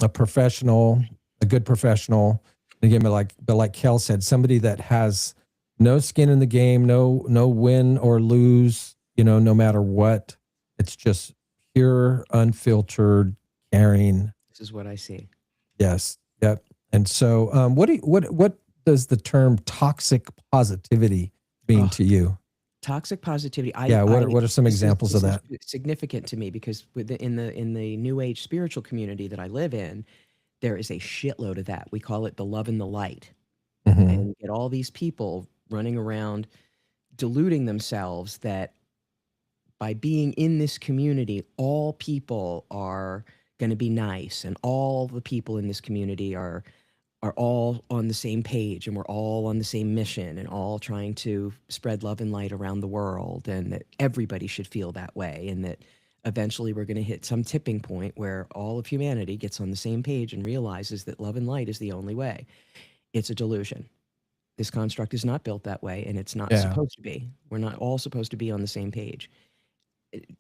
a professional, a good professional. Again, but like Kel said, somebody that has no skin in the game, no win or lose, no matter what. It's just pure, unfiltered, caring. This is what I see. Yes. Yep. And so, what does the term toxic positivity mean to you? Toxic positivity. What are some examples of that? Significant to me because in the New Age spiritual community that I live in, there is a shitload of that. We call it the love and the light, and get all these people running around deluding themselves that by being in this community, all people are going to be nice, and all the people in this community are all on the same page, and we're all on the same mission, and all trying to spread love and light around the world, and that everybody should feel that way, and that eventually we're going to hit some tipping point where all of humanity gets on the same page and realizes that love and light is the only way. It's a delusion. This construct is not built that way, and it's not supposed to be. We're not all supposed to be on the same page.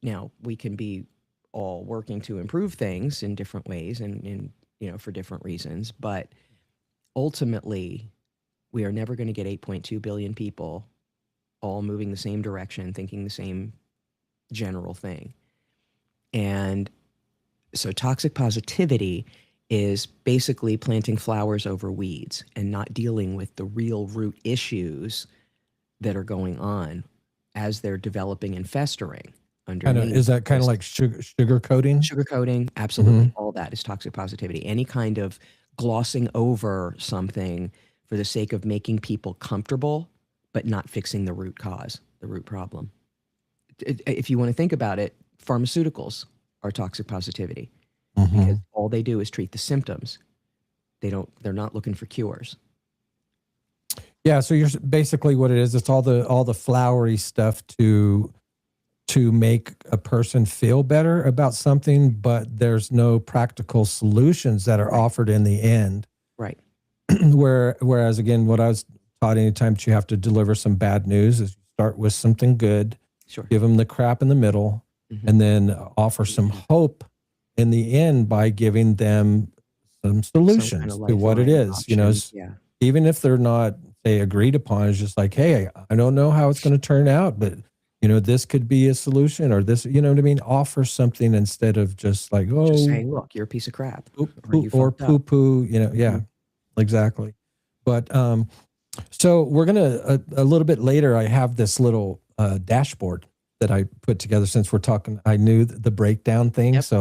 Now we can be all working to improve things in different ways and for different reasons, but ultimately we are never going to get 8.2 billion people all moving the same direction, thinking the same general thing. And so toxic positivity is basically planting flowers over weeds and not dealing with the real root issues that are going on as they're developing and festering underneath. Is that kind of like sugar coating? Sugar coating, absolutely. All that is toxic positivity. Any kind of glossing over something for the sake of making people comfortable, but not fixing the root cause, the root problem. If you want to think about it, pharmaceuticals are toxic positivity because all they do is treat the symptoms. They're not looking for cures. Yeah, so you're basically what it is. It's all the flowery stuff to make a person feel better about something, but there's no practical solutions that are offered in the end. Right. Whereas again, what I was taught, anytime that you have to deliver some bad news, is you start with something good, give them the crap in the middle, and then offer some hope in the end by giving them some solutions to what it is. Options. Even if they're not, say, agreed upon, it's just like, hey, I don't know how it's going to turn out, but this could be a solution, or this, you know what I mean? Offer something instead of just like, just saying, look, you're a piece of crap, or poo-poo, exactly. But so we're gonna a little bit later. I have this little dashboard that I put together since we're talking. I knew the breakdown thing, just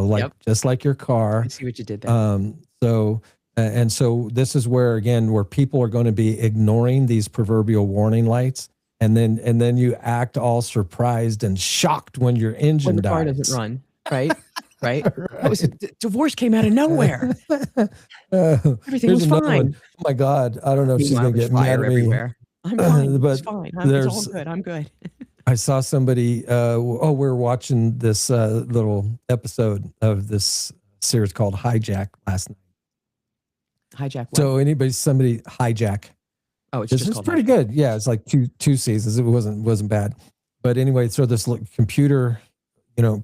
like your car. I see what you did there. So this is where people are going to be ignoring these proverbial warning lights. And then you act all surprised and shocked when your engine when the dies. car doesn't run, right? Right. Divorce came out of nowhere. Everything was fine. Oh my God, I don't know if she's gonna get mad at me. Everywhere. I'm fine. But it's fine. It's all good. I'm good. I saw somebody. We're watching this little episode of this series called Hijack last night. Hijack. What? So somebody Hijack. Oh, it's pretty good. Yeah, it's like two seasons. It wasn't bad. But anyway, so this computer,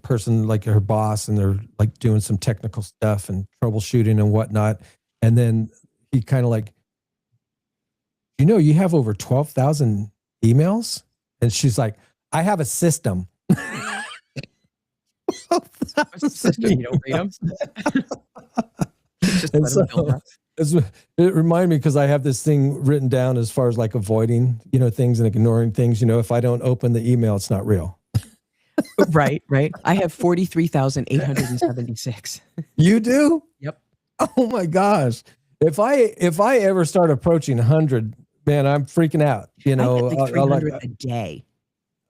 person, like her boss, and they're like doing some technical stuff and troubleshooting and whatnot. And then he kind of like, you have over 12,000 emails? And she's like, I have a system. System, you don't read them? Just let them build up. It reminded me because I have this thing written down as far as like avoiding, things and ignoring things. If I don't open the email, it's not real. Right. I have 43,876. You do? Yep. Oh my gosh. If I ever start approaching 100, man, I'm freaking out. I get like 300 a day.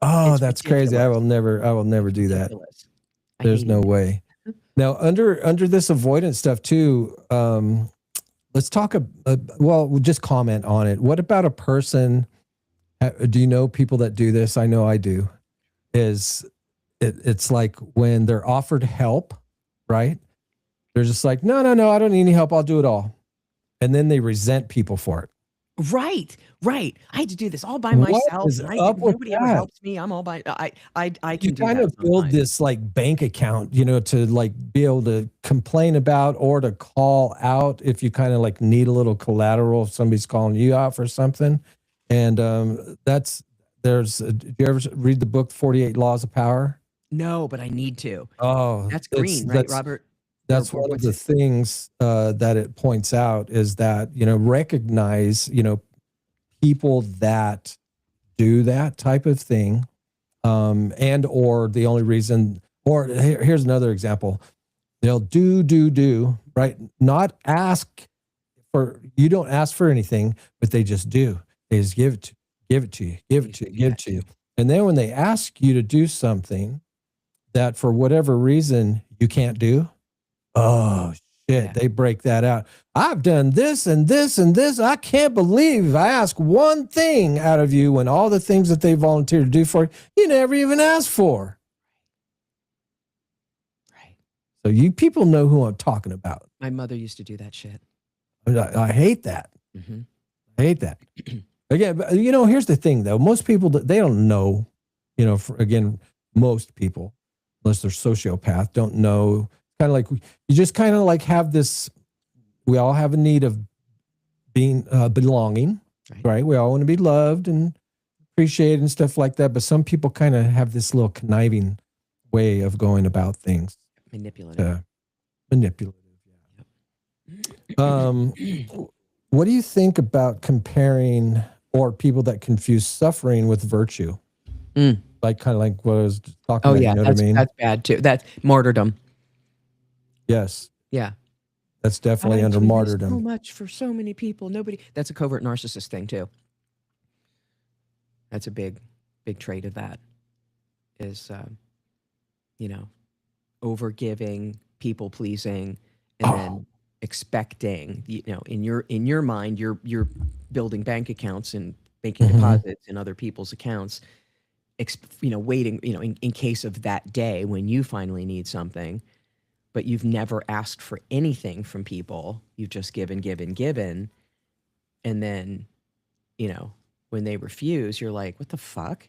Oh, that's crazy. I will never do that. There's no way. Now, under this avoidance stuff too, let's talk. We'll just comment on it. What about a person? Do you know people that do this? I know I do. It's like when they're offered help, right? They're just like, no, I don't need any help. I'll do it all, and then they resent people for it. Right. I had to do this all by myself. Nobody ever helps me. I'm all by. I can do that. You kind of build this like bank account, to like be able to complain about or to call out if you kind of like need a little collateral if somebody's calling you out for something. And do you ever read the book 48 Laws of Power? No, but I need to. Oh, that's green, right, Robert? That's one of the things that it points out is that, recognize, people that do that type of thing, and or the only reason, or here's another example. They'll do, right? Not ask for, you don't ask for anything, but they just do. They just give it to you. And then when they ask you to do something that for whatever reason you can't do, oh shit, they break that out. I've done this and this and this. I can't believe I asked one thing out of you when all the things that they volunteered to do for you never even asked for. Right. So you people know who I'm talking about. My mother used to do that shit. I hate that. I hate that. Again, here's the thing though. Most people, they don't know, most people, unless they're sociopath, don't know. Kind of like you just kind of like have this. We all have a need of being belonging, right? We all want to be loved and appreciated and stuff like that. But some people kind of have this little conniving way of going about things. Manipulative. Manipulative. What do you think about comparing or people that confuse suffering with virtue? Like kind of like what I was talking about. Yeah, you know what I mean? That's bad too. That's martyrdom. Yes. Yeah. That's definitely under martyrdom. So much for so many people. That's a covert narcissist thing too. That's a big trait of that is, overgiving, people pleasing, and then expecting, in your mind, you're building bank accounts and making deposits in other people's accounts, waiting, in case of that day when you finally need something, but you've never asked for anything from people. You've just given. And then, when they refuse, you're like, what the fuck?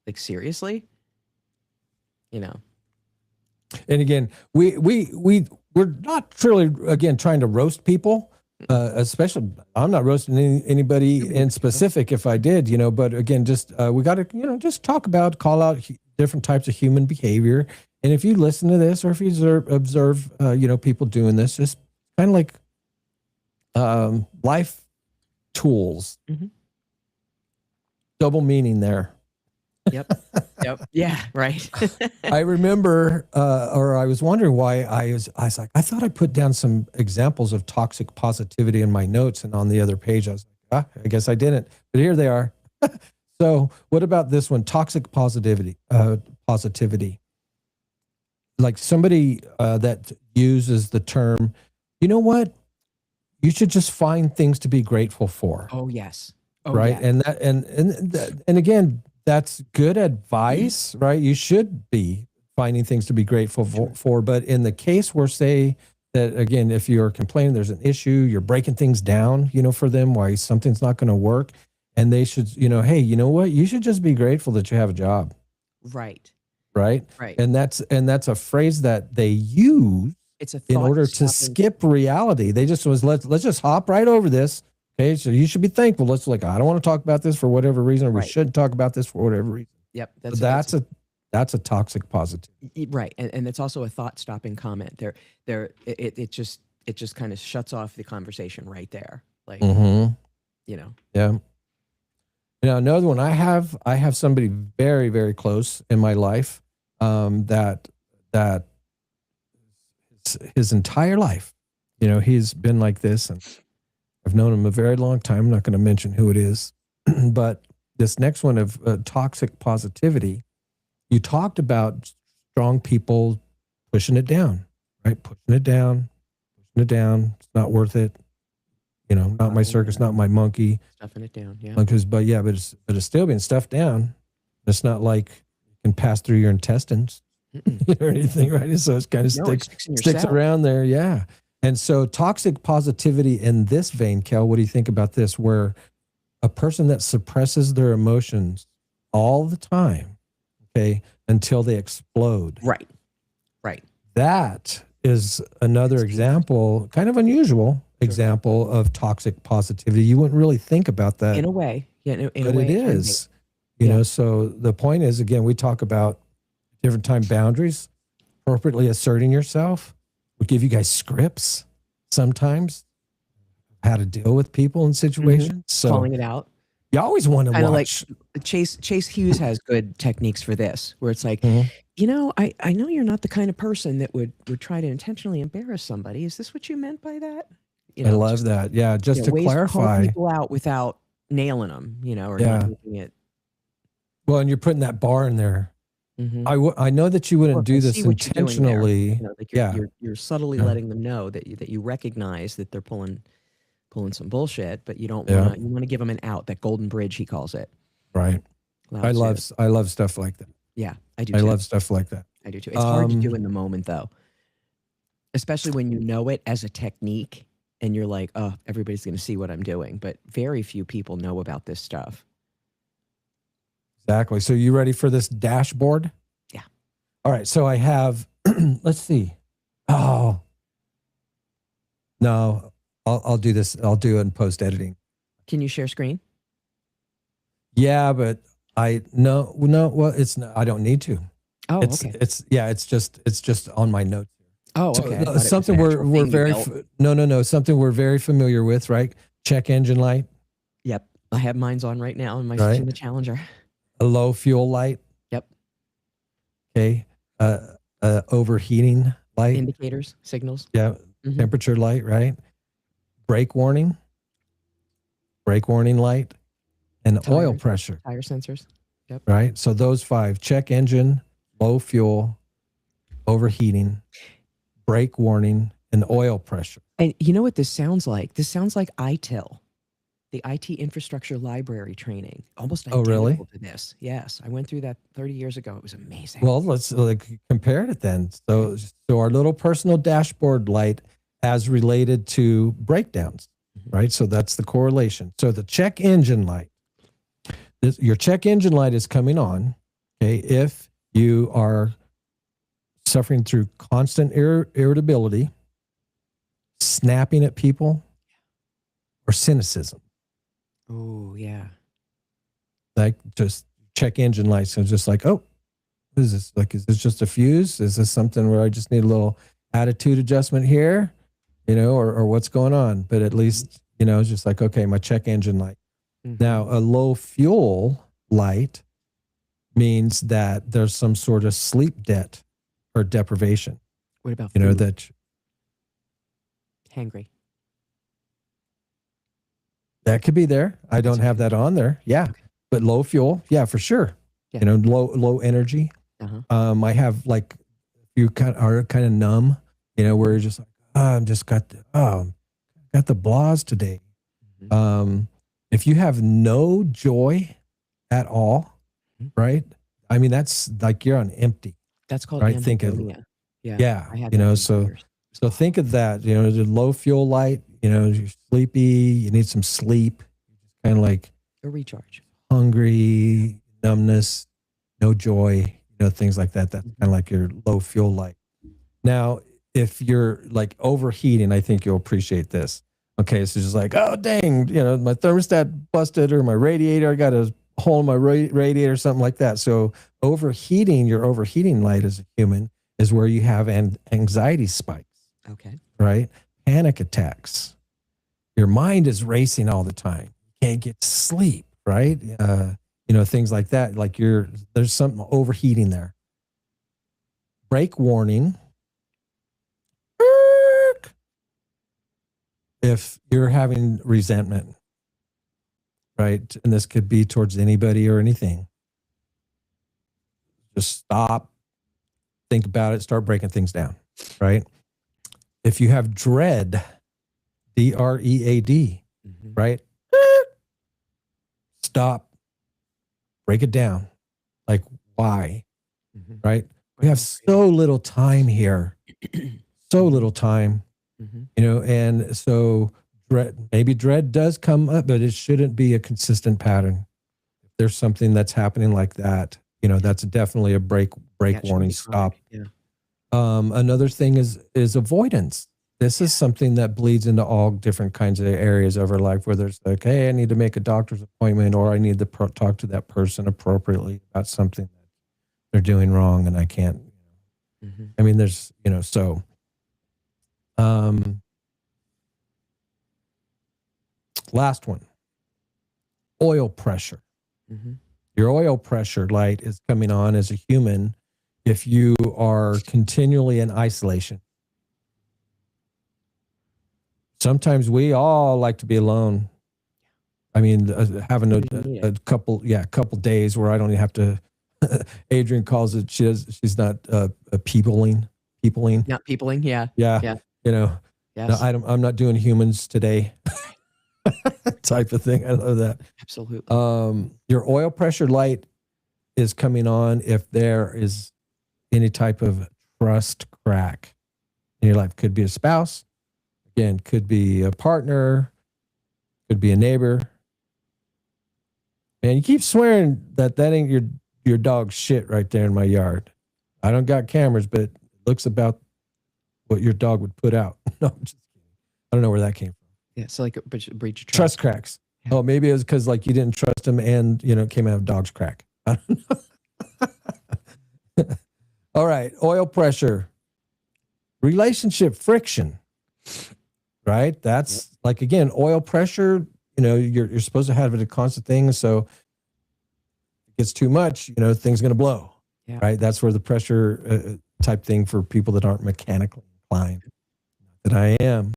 Like, seriously? And again, we're not truly, again, trying to roast people, especially I'm not roasting anybody in specific if I did, but again, just we got to, just call out different types of human behavior. And if you listen to this or if you observe people doing this, just kind of like life tools, double meaning there. Yep. Yeah. Right. I remember, or I was wondering why I was like, I thought I put down some examples of toxic positivity in my notes, and on the other page, I was like, I guess I didn't, but here they are. So what about this one? Toxic positivity, like somebody that uses the term, you know what? You should just find things to be grateful for. Oh, yes. Right. Yeah. And that, and again, that's good advice, right? You should be finding things to be grateful for. But in the case where, say that, again, if you're complaining, there's an issue, you're breaking things down, for them, why something's not going to work. And they should, hey, you know what? You should just be grateful that you have a job. Right. Right. And that's a phrase that they use in order to skip reality. They just let's just hop right over this. Okay, so you should be thankful. Let's I don't want to talk about this for whatever reason, or we shouldn't talk about this for whatever reason. Yep, that's a toxic positivity. Right, and it's also a thought-stopping comment. It just kind of shuts off the conversation right there. Like, Yeah. Another one. I have somebody very, very close in my life that his entire life, he's been like this, and I've known him a very long time. I'm not going to mention who it is, but this next one of toxic positivity, you talked about strong people pushing it down, right? Pushing it down. It's not worth it. Not my circus, not my monkey. Stuffing it down, yeah. But it's still being stuffed down. It's not like it can pass through your intestines or anything, right? So it's kind of sticks around there, yeah. And so toxic positivity in this vein, Kel, what do you think about this? Where a person that suppresses their emotions all the time, okay, until they explode. Right. That is another example, kind of unusual example of toxic positivity. You wouldn't really think about that. In a way. Yeah, but it is. So the point is, again, we talk about different time boundaries, appropriately asserting yourself. We give you guys scripts sometimes, how to deal with people in situations. So calling it out. You always want to watch. Like Chase Hughes has good techniques for this, where it's like, I know you're not the kind of person that would try to intentionally embarrass somebody. Is this what you meant by that? I love that. Yeah, just to clarify. To call people out without nailing them, or not making it. Well, and you're putting that bar in there. I know that you wouldn't do this intentionally. You're subtly letting them know that you recognize that they're pulling some bullshit, but you don't want to. You want to give them an out. That golden bridge, he calls it. Right. I love stuff like that. Yeah, I do. I love stuff like that. I do too. It's hard to do in the moment, though, especially when you know it as a technique, and you're like, "Oh, everybody's going to see what I'm doing," but very few people know about this stuff. Exactly. So you ready for this dashboard? Yeah. All right. So I have, let's see. Oh, no, I'll do this. I'll do it in post editing. Can you share screen? Yeah, but no, well, it's not, I don't need to. Oh, It's, okay. it's just on my notes. Oh, So okay. I thought it was something an actual we're thing you very, built. no, something we're very familiar with, right? Check engine light, Yep. I have mine's on right now in right? in the Challenger. A low fuel light. Yep. Okay. Overheating light. Indicators, signals. Yeah. Mhm. Temperature light, right? Brake warning light, and oil Tires, pressure, tire sensors. Yep. right? So those 5: check engine, low fuel, overheating, brake warning, and oil pressure. And you know what this sounds like? This sounds like ITIL, the IT Infrastructure Library training. Almost Oh, really? identical to this. Yes. I went through that 30 years ago. It was amazing. Well, let's compare it then. So our little personal dashboard light as related to breakdowns, right? So that's the correlation. So the check engine light, your check engine light is coming on, okay, if you are suffering through constant irritability, snapping at people, or cynicism. Oh, yeah. Like just check engine lights. So just like, oh, what is this? Like, is this just a fuse? Is this something where I just need a little attitude adjustment here, or what's going on? But at least, it's just like, okay, my check engine light. Mm-hmm. Now, a low fuel light means that there's some sort of sleep debt or deprivation. What about food? that hangry? That could be there. I don't have that on there. Yeah. Okay. But low fuel, yeah, for sure. Yeah. Low energy. Uh-huh. I have like, you are kind of numb, where you're just like, I'm just got the blahs today. Mm-hmm. If you have no joy at all, right? I mean, that's like you're on empty. That's called right. Think of yeah. So think of that. The low fuel light. You're sleepy. You need some sleep. Kind of like a recharge. Hungry, numbness, no joy. Things like that. That's kind of like your low fuel light. Now, if you're like overheating, I think you'll appreciate this. Okay, so just like, oh dang, my thermostat busted, or my radiator, I got a hole in my radiator, something like that. So overheating, your overheating light as a human is where you have anxiety spikes. Okay. Right? Panic attacks. Your mind is racing all the time. You can't get sleep, right? Things like that. Like there's something overheating there. Brake warning. If you're having resentment, right? And this could be towards anybody or anything. Just stop, think about it, start breaking things down, right? If you have dread, DREAD, right? Stop, break it down. Like, why? Right? We have so little time here. So little time. And so dread does come up, but it shouldn't be a consistent pattern. If there's something that's happening like that, that's definitely a break warning. Stop. Yeah. Another thing is avoidance. This is something that bleeds into all different kinds of areas of our life, where there's like, hey, I need to make a doctor's appointment, or I need to talk to that person appropriately about something that they're doing wrong, and I can't. I mean, there's, so. Last one, oil pressure. Your oil pressure light is coming on as a human if you are continually in isolation. Sometimes we all like to be alone. I mean, having a couple days where I don't even have to. Adrian calls it. She's not peopling. Not peopling. Yeah. Yeah. Yes. No, I'm not doing humans today. Type of thing. I love that. Absolutely. Your oil pressure light is coming on if there is any type of trust crack in your life. Could be a spouse. Again, could be a partner. Could be a neighbor. And you keep swearing that ain't your dog's shit right there in my yard. I don't got cameras, but it looks about what your dog would put out. No, I'm just kidding. I don't know where that came from. Yeah, so like a breach of Trust cracks. Yeah. Oh, maybe it was because like you didn't trust him and, it came out of dog's crack. I don't know. All right. Oil pressure. Relationship friction. Right? That's like, again, oil pressure, you're supposed to have it a constant thing. So if it gets too much, things going to blow. Yeah. Right? That's where the pressure type thing for people that aren't mechanically inclined, that I am,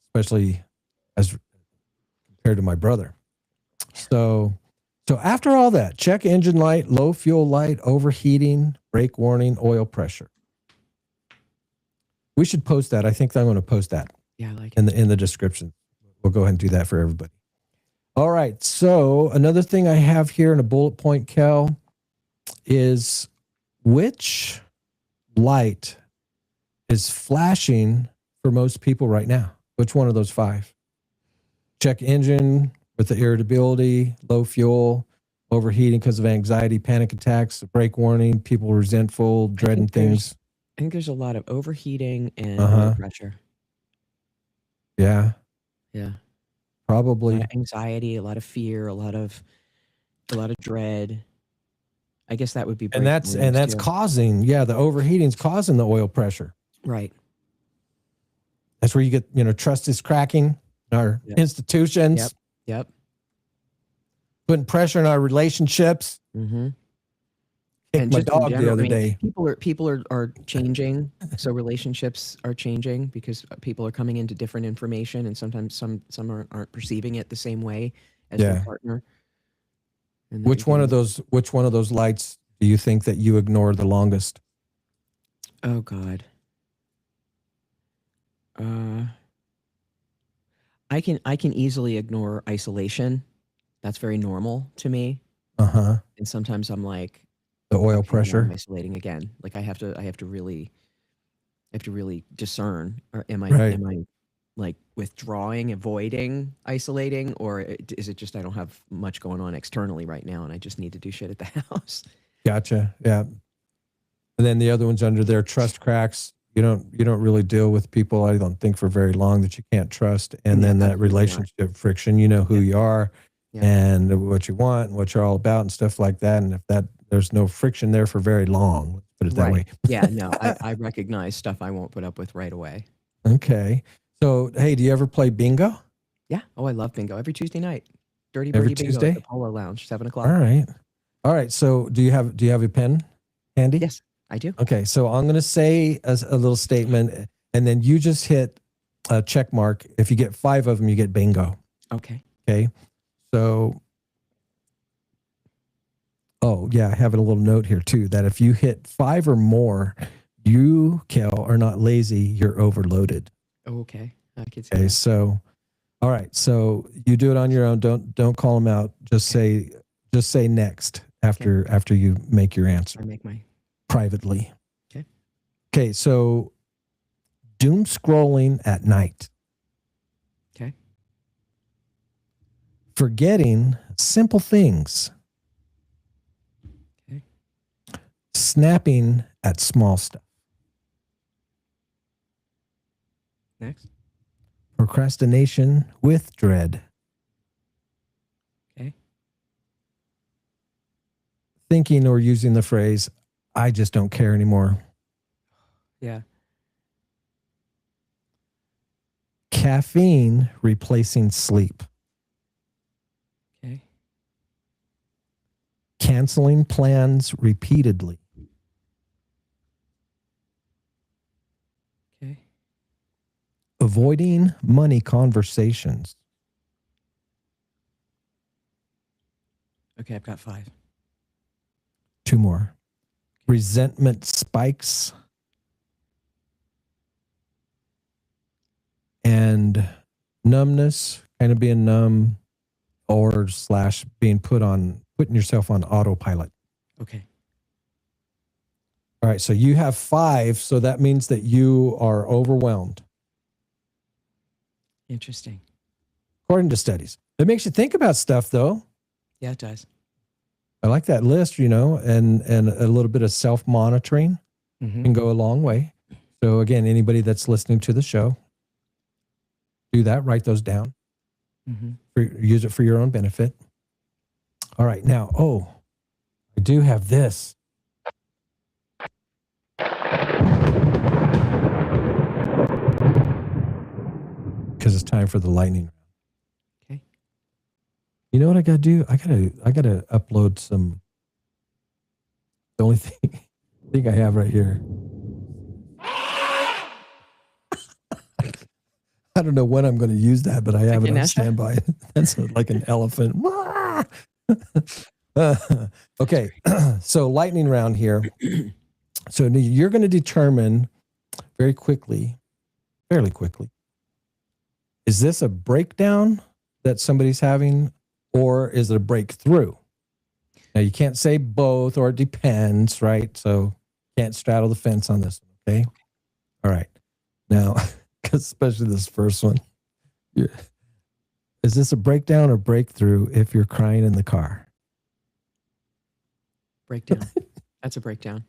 especially as compared to my brother. So after all that, check engine light, low fuel light, overheating, brake warning, oil pressure. We should post that. I think I'm going to post that. Yeah, I like in the description. We'll go ahead and do that for everybody. All right. So another thing I have here in a bullet point, Kel, is which light is flashing for most people right now? Which one of those 5? Check engine with the irritability, low fuel, overheating because of anxiety, panic attacks, brake warning, people resentful, dreading things. I think there's a lot of overheating and oil pressure. Yeah. Yeah. Probably. A lot of anxiety, a lot of fear, a lot of dread. I guess that would be. And that's causing, the overheating's causing the oil pressure. Right. That's where you get, trust is cracking in our institutions. Yep. Putting pressure in our relationships. Mm-hmm. And my dog the other day. People are changing, so relationships are changing because people are coming into different information, and sometimes some aren't perceiving it the same way as their partner. And which one of those lights do you think that you ignore the longest? Oh God. I can easily ignore isolation. That's very normal to me. And sometimes I'm like, the oil pressure. I'm isolating again. Like I have to really discern, or am I like withdrawing, avoiding, isolating, or is it just I don't have much going on externally right now and I just need to do shit at the house? Gotcha. Yeah. And then the other one's under there, trust cracks. You don't really deal with people, I don't think, for very long that you can't trust. And then that relationship friction, who you are and what you want and what you're all about and stuff like that. And if there's no friction there for very long, let's put it that way. Yeah, no, I recognize stuff I won't put up with right away. Okay. So, hey, do you ever play bingo? Yeah. Oh, I love bingo. Every Tuesday night. Dirty Birdie Bingo at the Polo Lounge, 7:00. All right. So do you have a pen handy? Yes, I do. Okay. So I'm going to say a little statement, and then you just hit a check mark. If you get 5 of them, you get bingo. Okay. Okay. So, I have a little note here too, that if you hit 5 or more, you, Kel, are not lazy. You're overloaded. Oh, okay. I can see Okay. that. So, all right. So you do it on your own. Don't call them out. Just say next after you make your answer. I make my privately. Okay. Okay. So doom scrolling at night. Okay. Forgetting simple things. Okay. Snapping at small stuff. Next. Procrastination with dread. Okay. Thinking or using the phrase, I just don't care anymore. Yeah. Caffeine replacing sleep. Okay. Canceling plans repeatedly. Okay. Avoiding money conversations. Okay, I've got 5. 2 more. Resentment spikes. And numbness, kind of being numb or / being putting yourself on autopilot. Okay. All right, so you have 5, so that means that you are overwhelmed. Interesting. According to studies. It makes you think about stuff, though. Yeah, it does. I like that list, and a little bit of self-monitoring. can go a long way. So again, anybody that's listening to the show, do that, write those down, use it for your own benefit. All right. Now, I do have this. Because it's time for the lightning round. Okay. You know what I gotta do? I gotta upload some. The only thing I have right here. I don't know when I'm going to use that, but I have it on standby. That's like an elephant. Okay, so lightning round here. So you're going to determine fairly quickly, is this a breakdown that somebody's having, or is it a breakthrough? Now, you can't say both, or it depends, right? So can't straddle the fence on this one, okay? All right. Now, especially this first one. Is this a breakdown or breakthrough if you're crying in the car? Breakdown. That's a breakdown.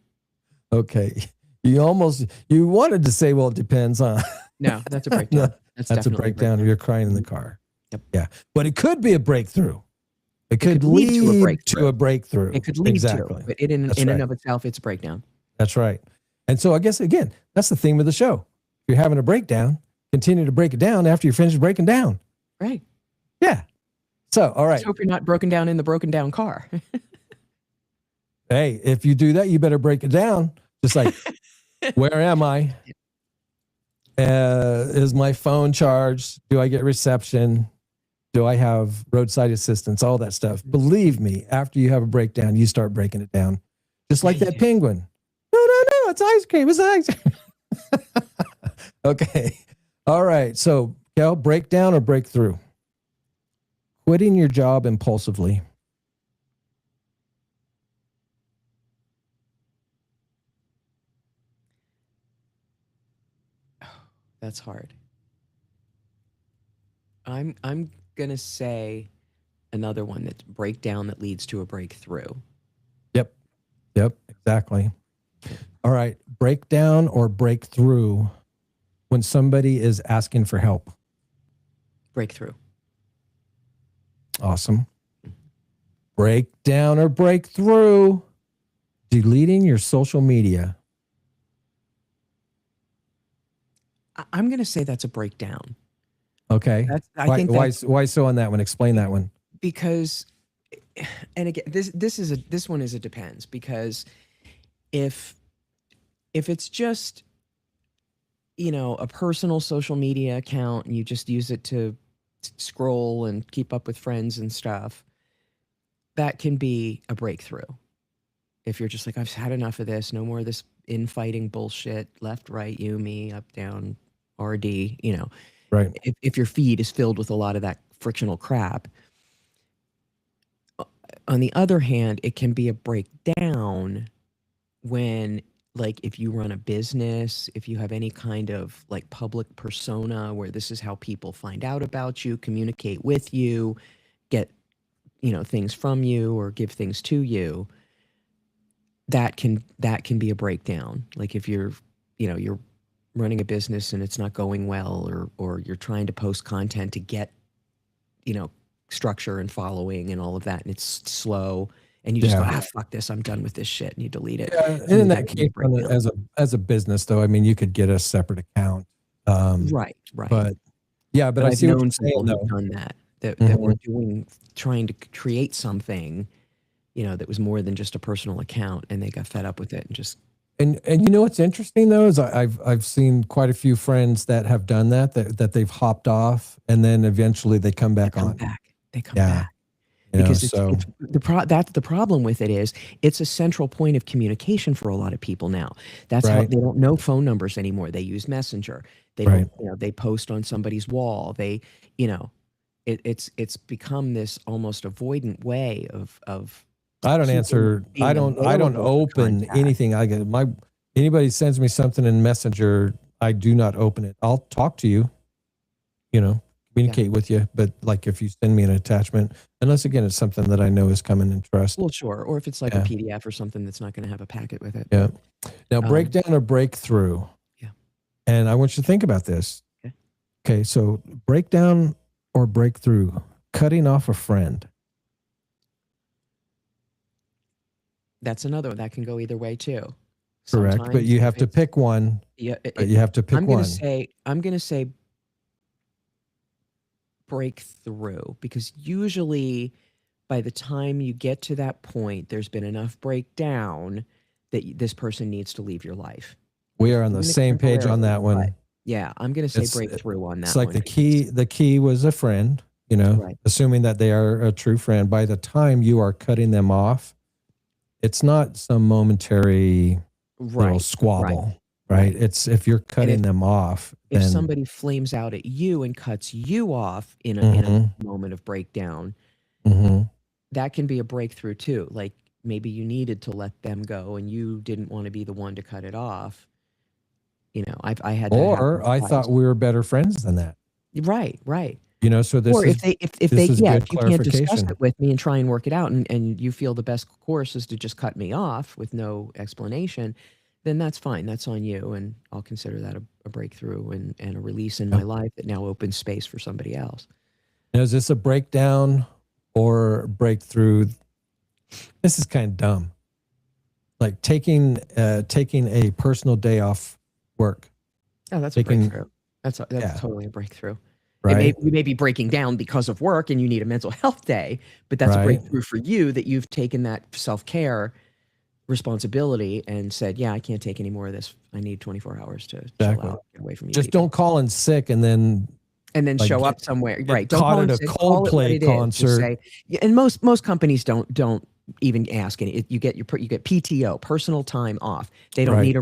Okay. You wanted to say, well, it depends, huh? No, that's a breakdown. That's a breakdown if you're crying in the car. Yep. Yeah. But it could be a breakthrough. It could lead to a breakthrough. It could lead to, but in and of itself, it's a breakdown. That's right. And so I guess, again, that's the theme of the show. If you're having a breakdown, continue to break it down after you finish breaking down. Right. Yeah. So, all right. Let's hope you're not broken down in the broken down car. Hey, if you do that, you better break it down. Just like, where am I? Is my phone charged? Do I get reception? Do I have roadside assistance? All that stuff. Believe me, after you have a breakdown, you start breaking it down. Just like that penguin. No, it's ice cream. It's ice cream. Okay. All right. So, Kel, breakdown or breakthrough? Quitting your job impulsively. That's hard. I'm gonna say another one that's breakdown that leads to a breakthrough. Yep, exactly. All right, breakdown or breakthrough when somebody is asking for help. Breakthrough. Awesome. Breakdown or breakthrough, deleting your social media. I'm gonna say that's a breakdown. Okay. Why so on that one? Explain that one. Because, and again, this one is a depends, because if it's just, a personal social media account and you just use it to scroll and keep up with friends and stuff, that can be a breakthrough. If you're just like, I've had enough of this, no more of this infighting bullshit, left, right, you, me, up, down, RD, Right. If your feed is filled with a lot of that frictional crap. On the other hand, it can be a breakdown when, like, if you run a business, if you have any kind of like public persona where this is how people find out about you, communicate with you, get, things from you or give things to you, that can be a breakdown. Like if you're running a business and it's not going well, or you're trying to post content to get, structure and following and all of that, and it's slow, and you just go, fuck this, I'm done with this shit, and you delete it. Yeah, and in that case, as a business, though, I mean, you could get a separate account. Right. But I see what you're saying, though. Done that were trying to create something, that was more than just a personal account, and they got fed up with it and just. And what's interesting though is I've seen quite a few friends that have done that they've hopped off, and then eventually they come back on. They come back. Because that's the problem with it, is it's a central point of communication for a lot of people now. That's how they don't know phone numbers anymore. They use Messenger. They don't, they post on somebody's wall. They, it's become this almost avoidant way of. I don't answer. I don't open anything. Anybody sends me something in Messenger, I do not open it. I'll talk to you, communicate with you, but like if you send me an attachment, unless again it's something that I know is coming in trust. Well, sure. Or if it's like a Yeah. PDF or something that's not going to have a packet with it. Yeah. Now, Um, breakdown or breakthrough. Yeah. And I want you to think about this. Okay. Okay. So, breakdown or breakthrough, cutting off a friend. That's another one that can go either way too. Correct. But Sometimes you if have to it's pick one. yeah, But you have to pick I'm gonna one. say breakthrough, because usually by the time you get to that point, there's been enough breakdown that this person needs to leave your life. We are on the Even if same page on temporarily, that but one. yeah, I'm gonna say It's breakthrough on that it's like one the because key was a friend, you know, right, assuming that they are a true friend. By the time you are cutting them off, it's not some momentary little right, squabble, right? right. It's if you're And cutting them off, if then somebody flames out at you and cuts you off in mhm, a moment of breakdown, mhm. that can be a breakthrough too. Like maybe you needed to let them go and you didn't want to be the one to cut it off. I had that happen Or I twice. thought we were better friends than that. Right, right. You know, so Or if this they is yeah, good if you can't discuss clarification. it with me and try and work it out and you feel the best course is to just cut me off with no explanation, then that's fine. That's on you, and I'll consider that a breakthrough and a release in Yeah. my life that now opens space for somebody else. Now, is this a breakdown or breakthrough? This is kind of dumb. Like taking a personal day off work. Oh, that's a Taking breakthrough. That's yeah, totally a breakthrough. right, You may be breaking down because of work and you need a mental health day, but that's a right, breakthrough for you that you've taken that self-care responsibility and said, "Yeah, I can't take any more of this. I need 24 hours to chill exactly. out, get away from you Just people." don't call in sick and then And then like show up somewhere. Right. get Don't caught call at in a sick. Call it what Coldplay it is. Just concert. say, yeah, and most companies don't even ask any. You get PTO, personal time off. They don't Right. need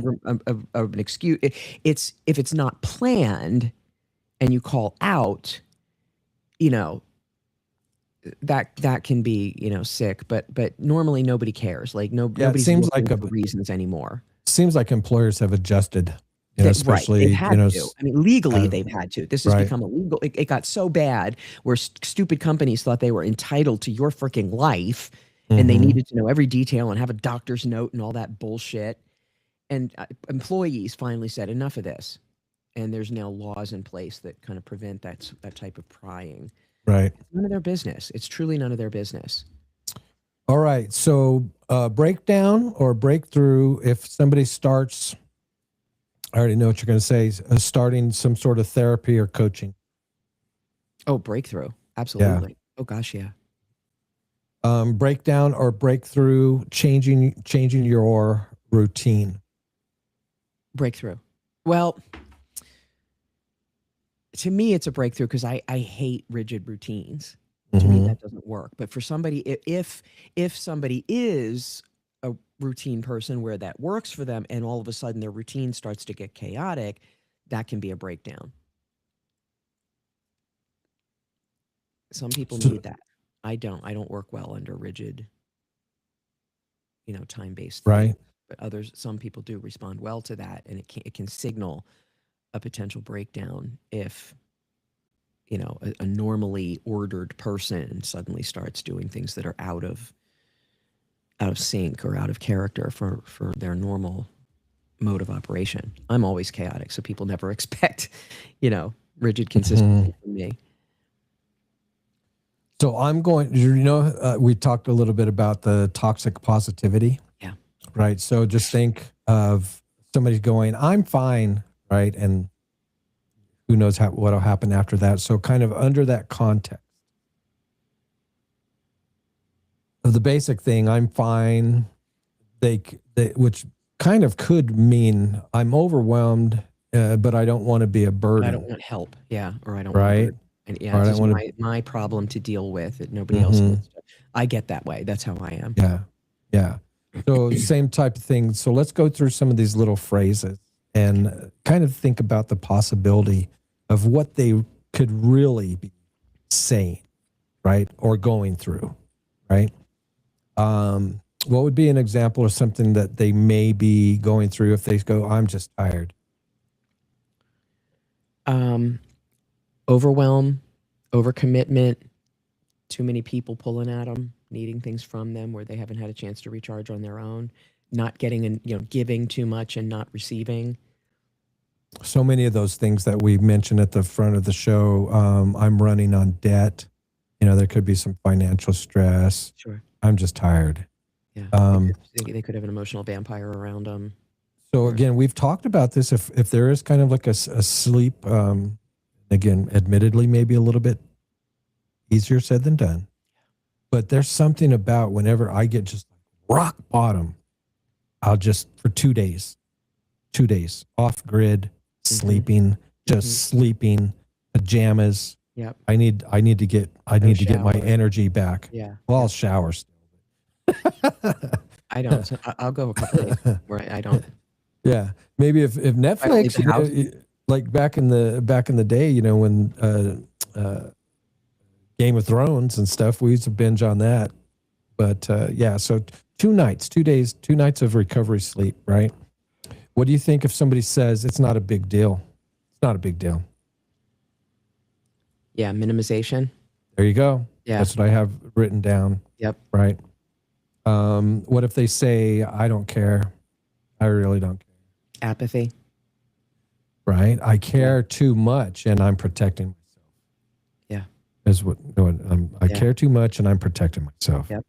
an excuse. It's if it's not planned and you call out, you know, that can be, sick, but normally nobody cares. Like Yeah, it nobody's looking for reasons anymore. seems like employers have adjusted, Right, they've especially, had to. I mean, legally, uh, they've had to. This has right. become illegal. It got so bad where stupid companies thought they were entitled to your freaking life, and they Mhm. needed to know every detail and have a doctor's note and all that bullshit. And employees finally said, "Enough of this." And there's now laws in place that kind of prevent that type of prying. Right. It's none of their business. It's truly none of their business. All right. So, breakdown or breakthrough, if somebody starts, I already know what you're going to say, starting some sort of therapy or coaching. Oh, breakthrough. Absolutely. Oh gosh, yeah. Breakdown or breakthrough, changing your routine. Breakthrough. Well, to me, it's a breakthrough because I hate rigid routines. To me, that doesn't work. But for somebody, if somebody is a routine person where that works for them, and all of a sudden their routine starts to get chaotic, that can be a breakdown. Some people So- need that. I don't. I don't work well under rigid, time-based Right. things. But some people do respond well to that, and it can signal a potential breakdown if a normally ordered person suddenly starts doing things that are out of sync or out of character for their normal mode of operation. I'm always chaotic, so people never expect rigid consistency from me. So I'm going, we talked a little bit about the toxic positivity. Yeah. Right. So just think of somebody going, I'm fine. Right. And who knows what'll happen after that. So kind of under that context of the basic thing, I'm fine. Which kind of could mean I'm overwhelmed, but I don't want to be a burden. I don't want help. Yeah. Or I don't Right. want burden. And yeah, Or I this don't is want my problem to deal with that nobody else needs to. I get that way. That's how I am. Yeah. Yeah. So same type of thing. So let's go through some of these little phrases and kind of think about the possibility of what they could really be saying, right? Or going through, right? What would be an example of something that they may be going through if they go, I'm just tired? Overwhelm, Overcommitment, too many people pulling at them, needing things from them where they haven't had a chance to recharge on their own, not getting and giving too much and not receiving. So many of those things that we mentioned at the front of the show. I'm running on debt. There could be some financial stress. Sure. I'm just tired. Yeah. Um, They could have an emotional vampire around them. So again, we've talked about this. If there is kind of like a sleep, again, admittedly, maybe a little bit easier said than done, but there's something about whenever I get just rock bottom, I'll just for 2 days off grid, sleeping, just sleeping, pajamas. Yep. I need to get my energy back. Yeah. Well, I'll shower still. I don't. So I'll go a couple days where I don't. Yeah, maybe if Netflix, like back in the day, when Game of Thrones and stuff, we used to binge on that. But yeah, so 2 days, 2 nights of recovery sleep, right? What do you think if somebody says it's not a big deal? It's not a big deal. Yeah, minimization. There you go. Yeah, that's what I have written down. Yep. Right. What if they say I don't care? I really don't care. Apathy. Right. I care too much and I'm protecting myself. Yeah. Is what I care too much and I'm protecting myself. Yep.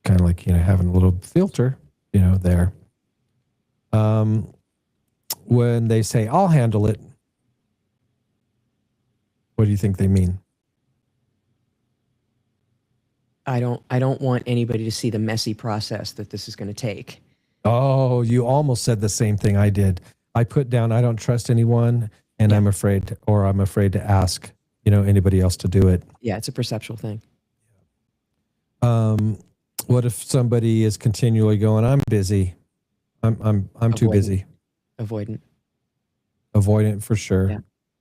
Kind of like, having a little filter, there. When they say I'll handle it, what do you think they mean? I don't want anybody to see the messy process that this is going to take. Oh, you almost said the same thing I did. I put down, I don't trust anyone, and I'm afraid to ask, anybody else to do it. Yeah, it's a perceptual thing. What if somebody is continually going, I'm busy. I'm too busy. Avoidant for sure. Yeah.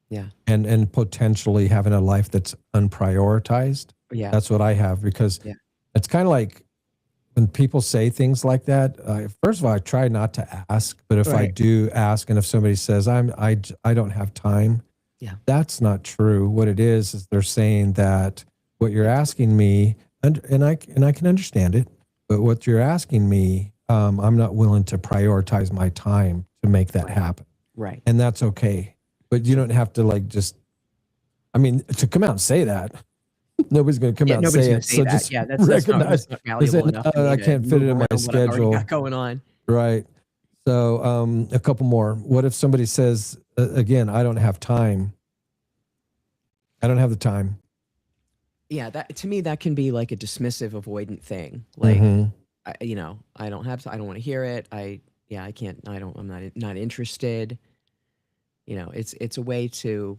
Yeah. And potentially having a life that's unprioritized. Yeah. That's what I have, because it's kind of like when people say things like that, first of all, I try not to ask, but if I do ask, and if somebody says I don't have time, that's not true. What it is they're saying that what you're asking me, and I can understand it, but what you're asking me, I'm not willing to prioritize my time to make that happen. Right. And that's okay. But you don't have to to come out and say that. Nobody's going to come out and say it. So just that's not valuable enough. I can't fit it in my schedule. Got going on. Right. So a couple more. What if somebody says, again, I don't have time. I don't have the time. Yeah, that to me, that can be like a dismissive, avoidant thing. Like, I don't want to hear it. I can't, I'm not interested. It's a way to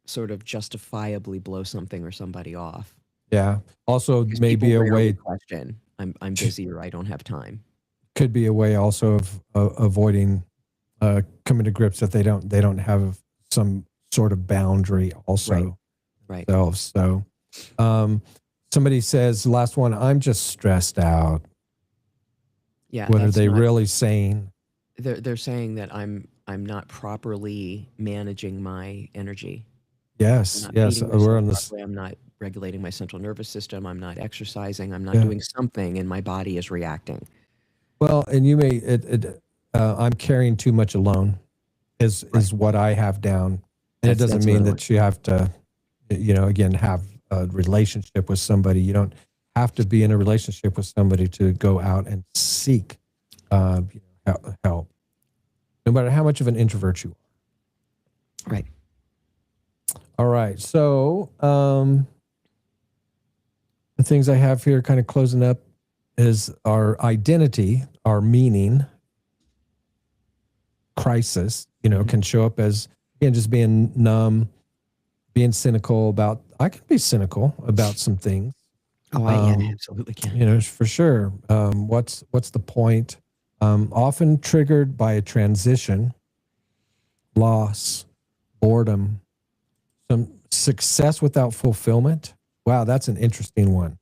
sort of justifiably blow something or somebody off. Yeah. Also, maybe a way question. I'm busy or I don't have time. Could be a way also of avoiding coming to grips that they don't have some sort of boundary also. Right. So somebody says, last one, I'm just stressed out. Yeah. What are they really saying? They're saying that I'm not properly managing my energy. Yes. We're on this. I'm not regulating my central nervous system. I'm not exercising. I'm not doing something, and my body is reacting. Well, and you may. I'm carrying too much alone, is what I have down, and it doesn't mean that you have to, again, have a relationship with somebody. You don't have to be in a relationship with somebody to go out and seek help, no matter how much of an introvert you are. Right. All right. So the things I have here kind of closing up is our identity, our meaning crisis, can show up as, again, just being numb, being cynical about, I can be cynical about some things. Oh, I absolutely can. For sure. What's the point? Often triggered by a transition, loss, boredom, some success without fulfillment. Wow, that's an interesting one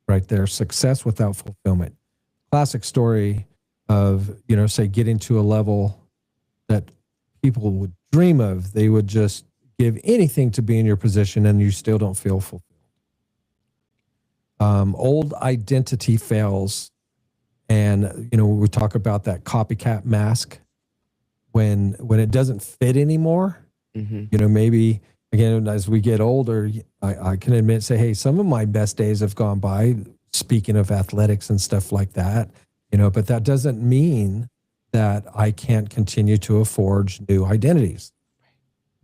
right there. Success without fulfillment. Classic story of, say, getting to a level that people would dream of. They would just give anything to be in your position and you still don't feel fulfilled. Old identity fails. And, we talk about that copycat mask when it doesn't fit anymore. Maybe again, as we get older, I can admit, say, hey, some of my best days have gone by, speaking of athletics and stuff like that, but that doesn't mean that I can't continue to forge new identities,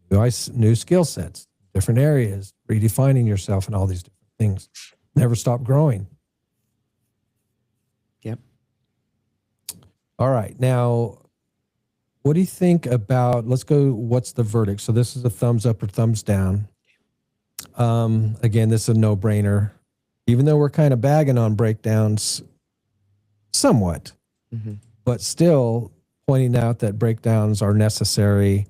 new skill sets, different areas, redefining yourself and all these different things. Never stop growing. Yep. All right. Now, what do you think about, let's go, what's the verdict? So this is a thumbs up or thumbs down. Again, this is a no-brainer. Even though we're kind of bagging on breakdowns somewhat, but still pointing out that breakdowns are necessary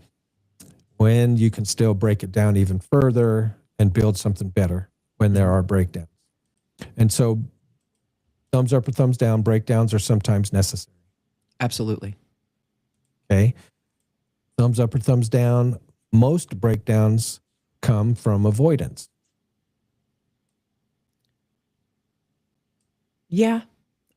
when you can still break it down even further and build something better when there are breakdowns. And so thumbs up or thumbs down, breakdowns are sometimes necessary. Absolutely. Okay. Thumbs up or thumbs down, most breakdowns come from avoidance. Yeah,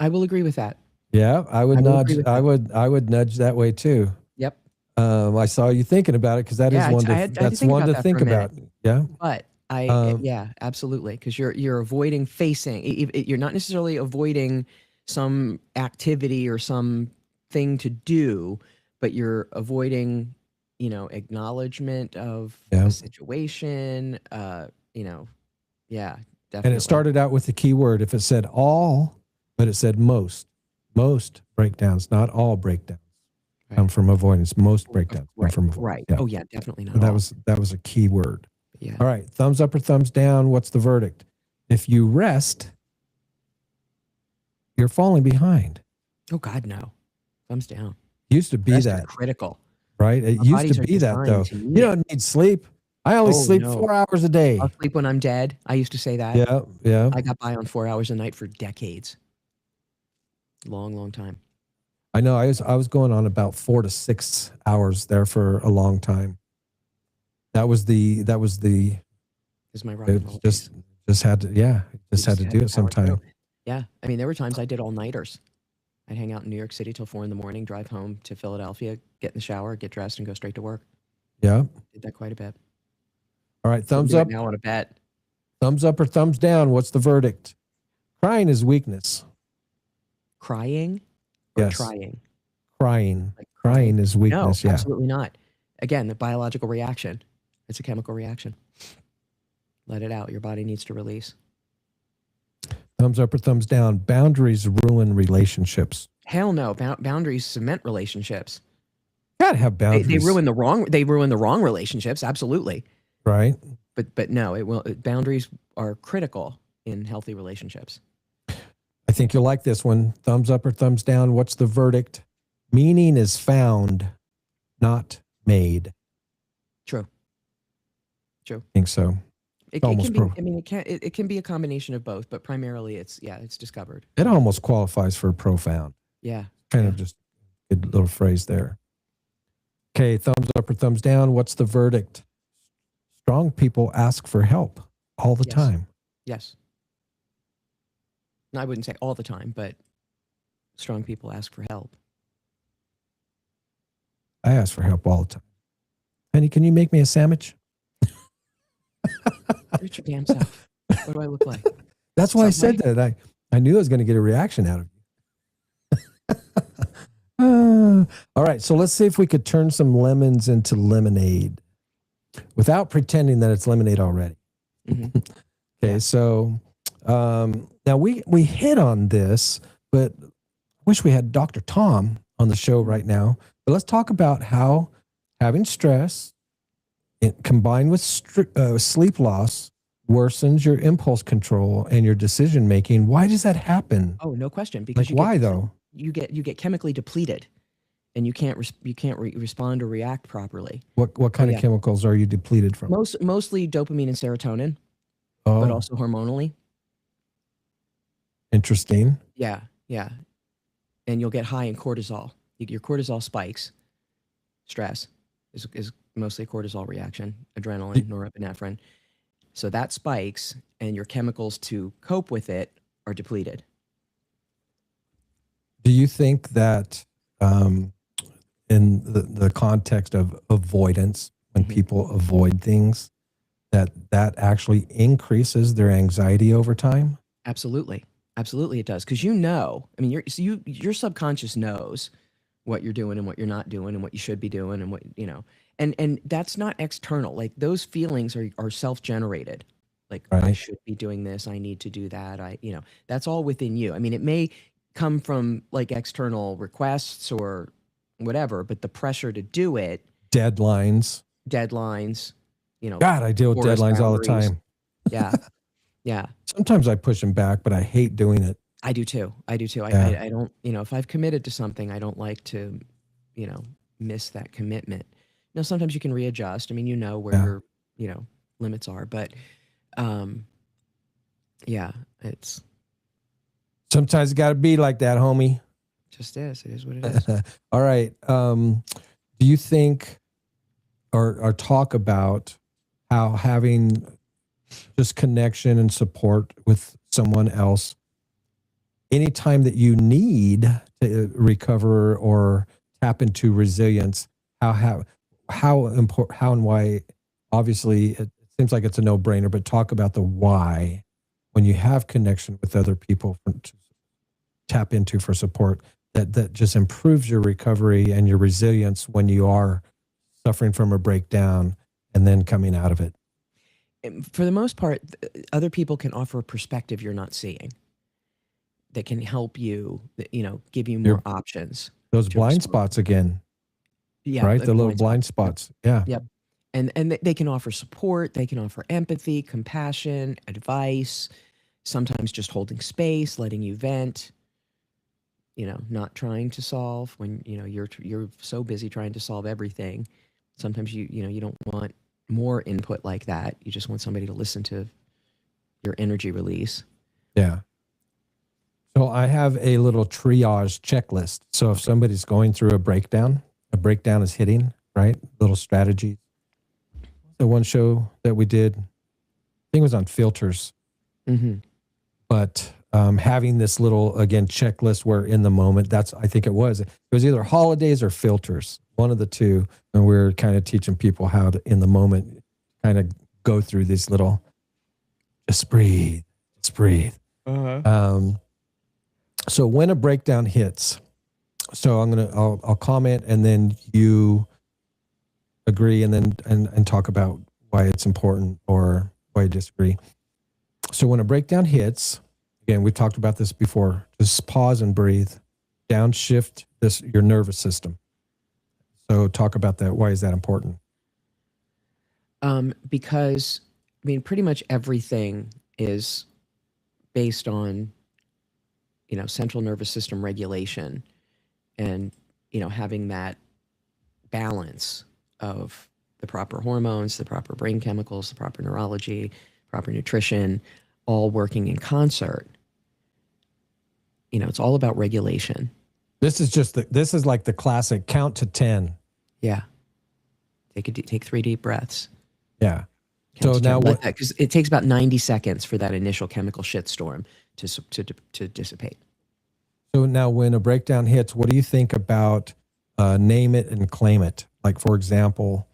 I will agree with that. Yeah, I would nudge that way too. Yep. I saw you thinking about it because that is one to think about. Yeah. But yeah, absolutely. Because you're avoiding facing, you're not necessarily avoiding some activity or some thing to do, but you're avoiding, acknowledgement of the situation, yeah, definitely. And it started out with the key word. If it said all, but it said most breakdowns, not all breakdowns come from avoidance. Most breakdowns come from avoidance. Right. Yeah. Oh yeah, definitely not. That was a key word. Yeah. All right. Thumbs up or thumbs down. What's the verdict? If you rest, you're falling behind. Oh God, no. Thumbs down. Used to be Rest that is critical. Right? It used to be that though. You don't need sleep. I only sleep 4 hours a day. I'll sleep when I'm dead. I used to say that. Yeah. I got by on 4 hours a night for decades. Long time. I know. I was going on about 4 to 6 hours there for a long time. That was the. Is my rock and roll just had to. Yeah, had to do it sometime. Yeah, I mean, there were times I did all-nighters. I'd hang out in New York City till 4 a.m, drive home to Philadelphia, get in the shower, get dressed, and go straight to work. Yeah, did that quite a bit. All right, thumbs up. Now on a bet. Thumbs up or thumbs down? What's the verdict? Crying is weakness. Crying or yes. trying? Crying. Like crying is weakness. No, absolutely not. Again, the biological reaction. It's a chemical reaction. Let it out. Your body needs to release. Thumbs up or thumbs down? Boundaries ruin relationships. Hell no. Boundaries cement relationships. You gotta have boundaries. They ruin the wrong relationships. Absolutely. Right. But no, boundaries are critical in healthy relationships. I think you'll like this one. Thumbs up or thumbs down? What's the verdict? Meaning is found, not made. True. I think so. It can be. I mean, it can be a combination of both, but primarily it's discovered. It almost qualifies for profound. Yeah. Kind of just a good little phrase there. Okay, thumbs up or thumbs down? What's the verdict? Strong people ask for help all the time. Yes. I wouldn't say all the time, but strong people ask for help. I ask for help all the time. Honey, can you make me a sandwich? Do it your damn self. What do I look like? That's why I said that. I knew I was going to get a reaction out of you. All right, so let's see if we could turn some lemons into lemonade without pretending that it's lemonade already. Mm-hmm. Okay, so now we hit on this, but I wish we had Dr. Tom on the show right now. But let's talk about how having stress combined with sleep loss worsens your impulse control and your decision making. Why does that happen? Oh, no question. Because why though? You get chemically depleted, and you can't respond or react properly. What kind of chemicals are you depleted from? Mostly dopamine and serotonin, but also hormonally. Interesting. Yeah. And you'll get high in cortisol. Your cortisol spikes. Stress is mostly cortisol reaction, adrenaline, norepinephrine. So that spikes, and your chemicals to cope with it are depleted. Do you think that in the context of avoidance, when people avoid things, that actually increases their anxiety over time? Absolutely. Absolutely it does. Because I mean, your subconscious knows what you're doing and what you're not doing and what you should be doing and what, and that's not external. Like those feelings are self-generated. Like I Right. should be doing this, I need to do that. That's all within you. I mean, it may come from like external requests or whatever, but the pressure to do it, Deadlines. deadlines, God, I deal with porous deadlines all the boundaries. time. Yeah. Yeah. Sometimes I push them back, but I hate doing it. I do too. I do too. Yeah. I don't, if I've committed to something, I don't like to, you know, miss that commitment. Now, sometimes you can readjust. I mean, where Yeah. your, limits are, but, um, yeah, it's Sometimes it got to be like that, homie. just is. It is what it is. All right. Do you think or talk about how having just connection and support with someone else anytime that you need to recover or tap into resilience, how important, how and why? Obviously, it seems like it's a no-brainer, but talk about the why when you have connection with other people to tap into for support that just improves your recovery and your resilience when you are suffering from a breakdown and then coming out of it. And for the most part, other people can offer a perspective you're not seeing that can help you, give you more options. Those to blind respond. spots again, Yeah, right? like The little blind spots. Yeah. Yep. And they can offer support, they can offer empathy, compassion, advice, sometimes just holding space, letting you vent, not trying to solve when, you're so busy trying to solve everything. Sometimes you don't want more input like that. You just want somebody to listen to your energy release. Yeah. So I have a little triage checklist. So if somebody's going through a breakdown is hitting, right? Little strategies. The one show that we did, I think it was on filters, but having this little, again, checklist where in the moment, I think it was either holidays or filters, one of the two. And we're kind of teaching people how to, in the moment, kind of go through these little, just breathe. So when a breakdown hits, so I'll comment and then you agree and then and talk about why it's important or why you disagree. So when a breakdown hits, again, we've talked about this before, just pause and breathe, downshift your nervous system. So talk about that. Why is that important? Because I mean, pretty much everything is based on, central nervous system regulation and, having that balance of the proper hormones, the proper brain chemicals, the proper neurology, proper nutrition, all working in concert. It's all about regulation. This is like the classic count to 10. Yeah. Take 3 deep breaths. Yeah. So now what? Because it takes about 90 seconds for that initial chemical shitstorm to dissipate. So now when a breakdown hits, what do you think about name it and claim it? Like, for example,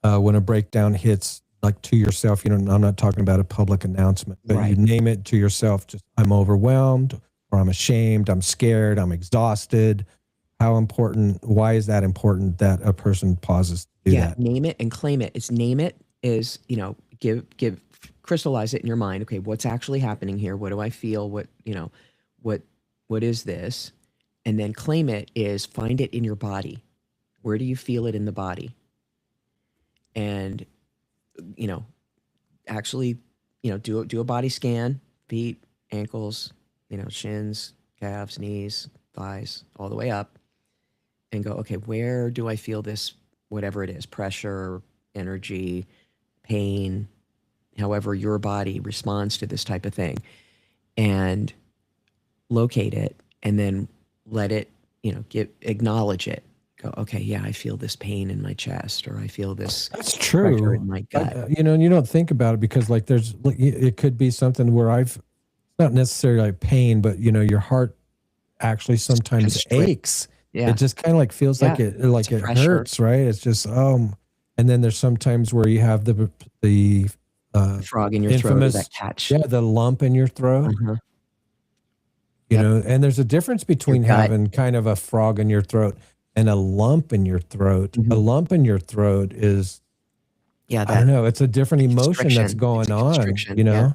when a breakdown hits, like to yourself, I'm not talking about a public announcement, but right. You name it to yourself, just I'm overwhelmed or I'm ashamed, I'm scared, I'm exhausted. How important, why is that important that a person pauses to do that? Name it and claim it. It's name it is, crystallize it in your mind. Okay, what's actually happening here? What do I feel? What is this? And then claim it is find it in your body. Where do you feel it in the body? And, actually, do a body scan, feet, ankles, shins, calves, knees, thighs, all the way up and go, okay, where do I feel this, whatever it is, pressure, energy, pain, however your body responds to this type of thing, and locate it and then let it, acknowledge it. go, okay, yeah, I feel this pain in my chest, or I feel this That's pressure true. in my gut. You know, and you don't think about it because like it could be something where it's not necessarily like pain, but you know, your heart actually sometimes aches. Yeah. It just kind of like feels like it hurts, right? It's just and then there's sometimes where you have the frog in your infamous, throat, that catch. yeah, the lump in your throat. You know, and there's a difference between having kind of a frog in your throat and a lump in your throat. A lump in your throat is, I don't know, it's a different emotion that's going on, you know?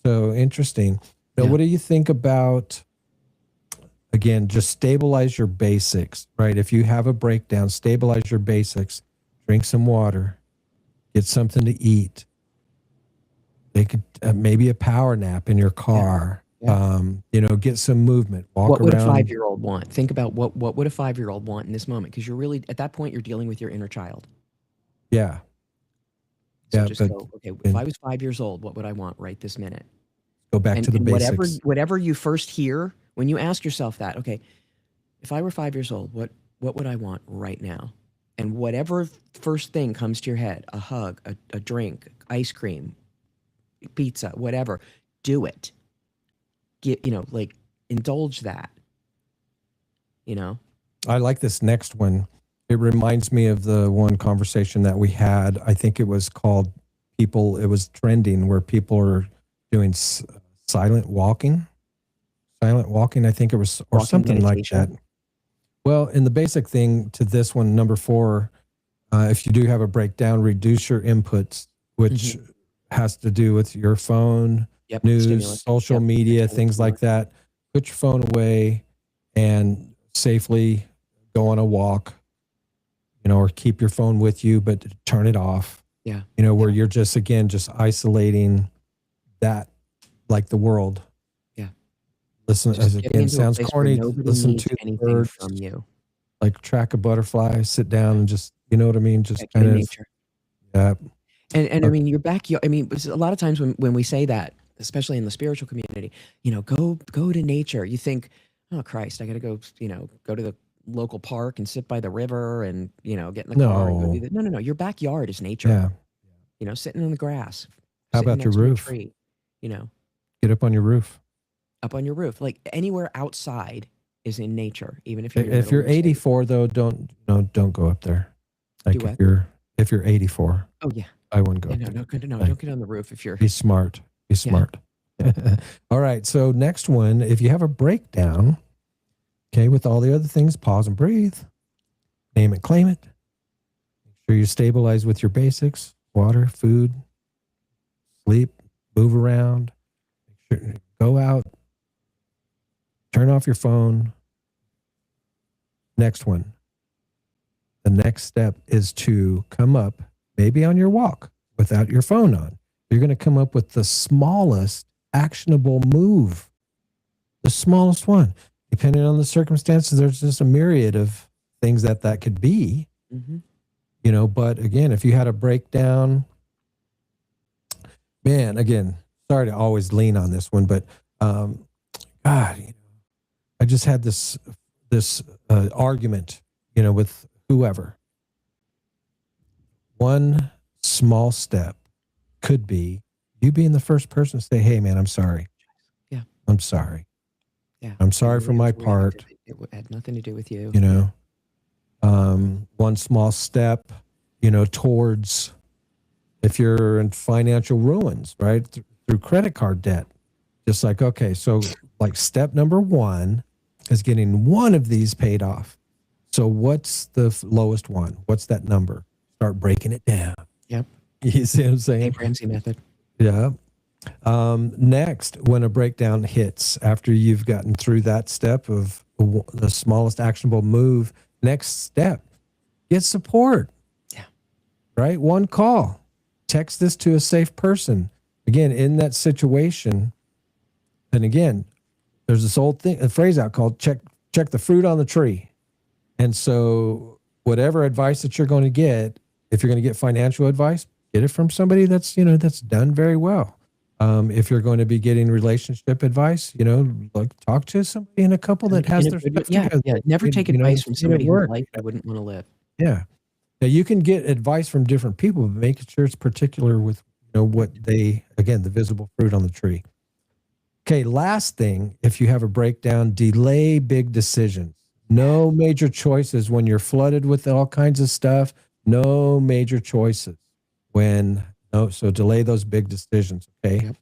So interesting. Now, what do you think about, again, just stabilize your basics, right? If you have a breakdown, stabilize your basics, drink some water, get something to eat. They could maybe a power nap in your car. You know, get some movement, walk around. What would a 5-year-old want? Think about what would a 5-year-old want in this moment? Because you're really, at that point, you're dealing with your inner child. Yeah. So just go, okay, if I was 5 years old, what would I want right this minute? Go back to the basics. Whatever you first hear, when you ask yourself that, okay, if I were 5 years old, what would I want right now? And whatever first thing comes to your head, a hug, a drink, ice cream, pizza, whatever, do it. Get, you know, like indulge that, you know. I like this next one. It reminds me of the one conversation that we had. I think it was called it was trending where people are doing silent walking. I think it was, or walking something meditation. Like that. Well, in the basic thing to this one, number 4, if you do have a breakdown, reduce your inputs, which has to do with your phone, news, social media, things like that. Put your phone away and safely go on a walk, you know, or keep your phone with you, but turn it off. Yeah. You know, where you're just isolating that, like the world. Yeah. Listen, as again, sounds corny. Listen to anything birds, from you. Like track a butterfly, sit down and just, you know what I mean? Just kind of nature. Yeah. And I mean, your backyard, I mean, a lot of times when we say that, especially in the spiritual community, you know, go to nature. You think, oh Christ, I got to go, you know, go to the local park and sit by the river and, you know, get in the car and go do that. No. Your backyard is nature. Yeah. You know, sitting on the grass. How about your roof? Tree, you know, get up on your roof. Up on your roof, like anywhere outside is in nature. Even if you're 84, though, don't go up there. Like if you're 84. Oh yeah. I wouldn't go. No, don't get on the roof if you're. Be smart. Be smart. All right. So next one, if you have a breakdown, okay, with all the other things, pause and breathe. Name it, claim it. Make sure you stabilize with your basics: water, food, sleep, move around. Make sure go out. Turn off your phone. Next one. The next step is to come up, maybe on your walk without your phone on. You're going to come up with the smallest actionable move, the smallest one. Depending on the circumstances, there's just a myriad of things that could be, you know, but again, if you had a breakdown, man, again, sorry to always lean on this one, but God, you know, I just had this argument, you know, with whoever. One small step could be you being the first person to say, hey, man, I'm sorry. Yeah. I'm sorry. Yeah. I'm sorry for my part. It had nothing to do with you. You know, one small step, you know, towards if you're in financial ruins, right? Through credit card debt. Just like, okay, so like step number 1 is getting one of these paid off. So what's the lowest one? What's that number? Start breaking it down. Yep. You see what I'm saying? Dave Ramsey method. Yeah. Next, when a breakdown hits, after you've gotten through that step of the smallest actionable move, next step, get support. Yeah. Right? One call. Text this to a safe person. Again, in that situation, and again, there's this old thing, a phrase out called check the fruit on the tree. And so whatever advice that you're going to get, if you're going to get financial advice, get it from somebody that's, you know, that's done very well. If you're going to be getting relationship advice, like talk to somebody in a couple that has their stuff together. Yeah. Never take advice from see it at somebody whose work. life you wouldn't want to live. Yeah. Now you can get advice from different people, but make sure it's particular with what the visible fruit on the tree. Okay, last thing, if you have a breakdown, delay big decisions. No major choices when you're flooded with all kinds of stuff. No major choices so delay those big decisions. Okay. Yep.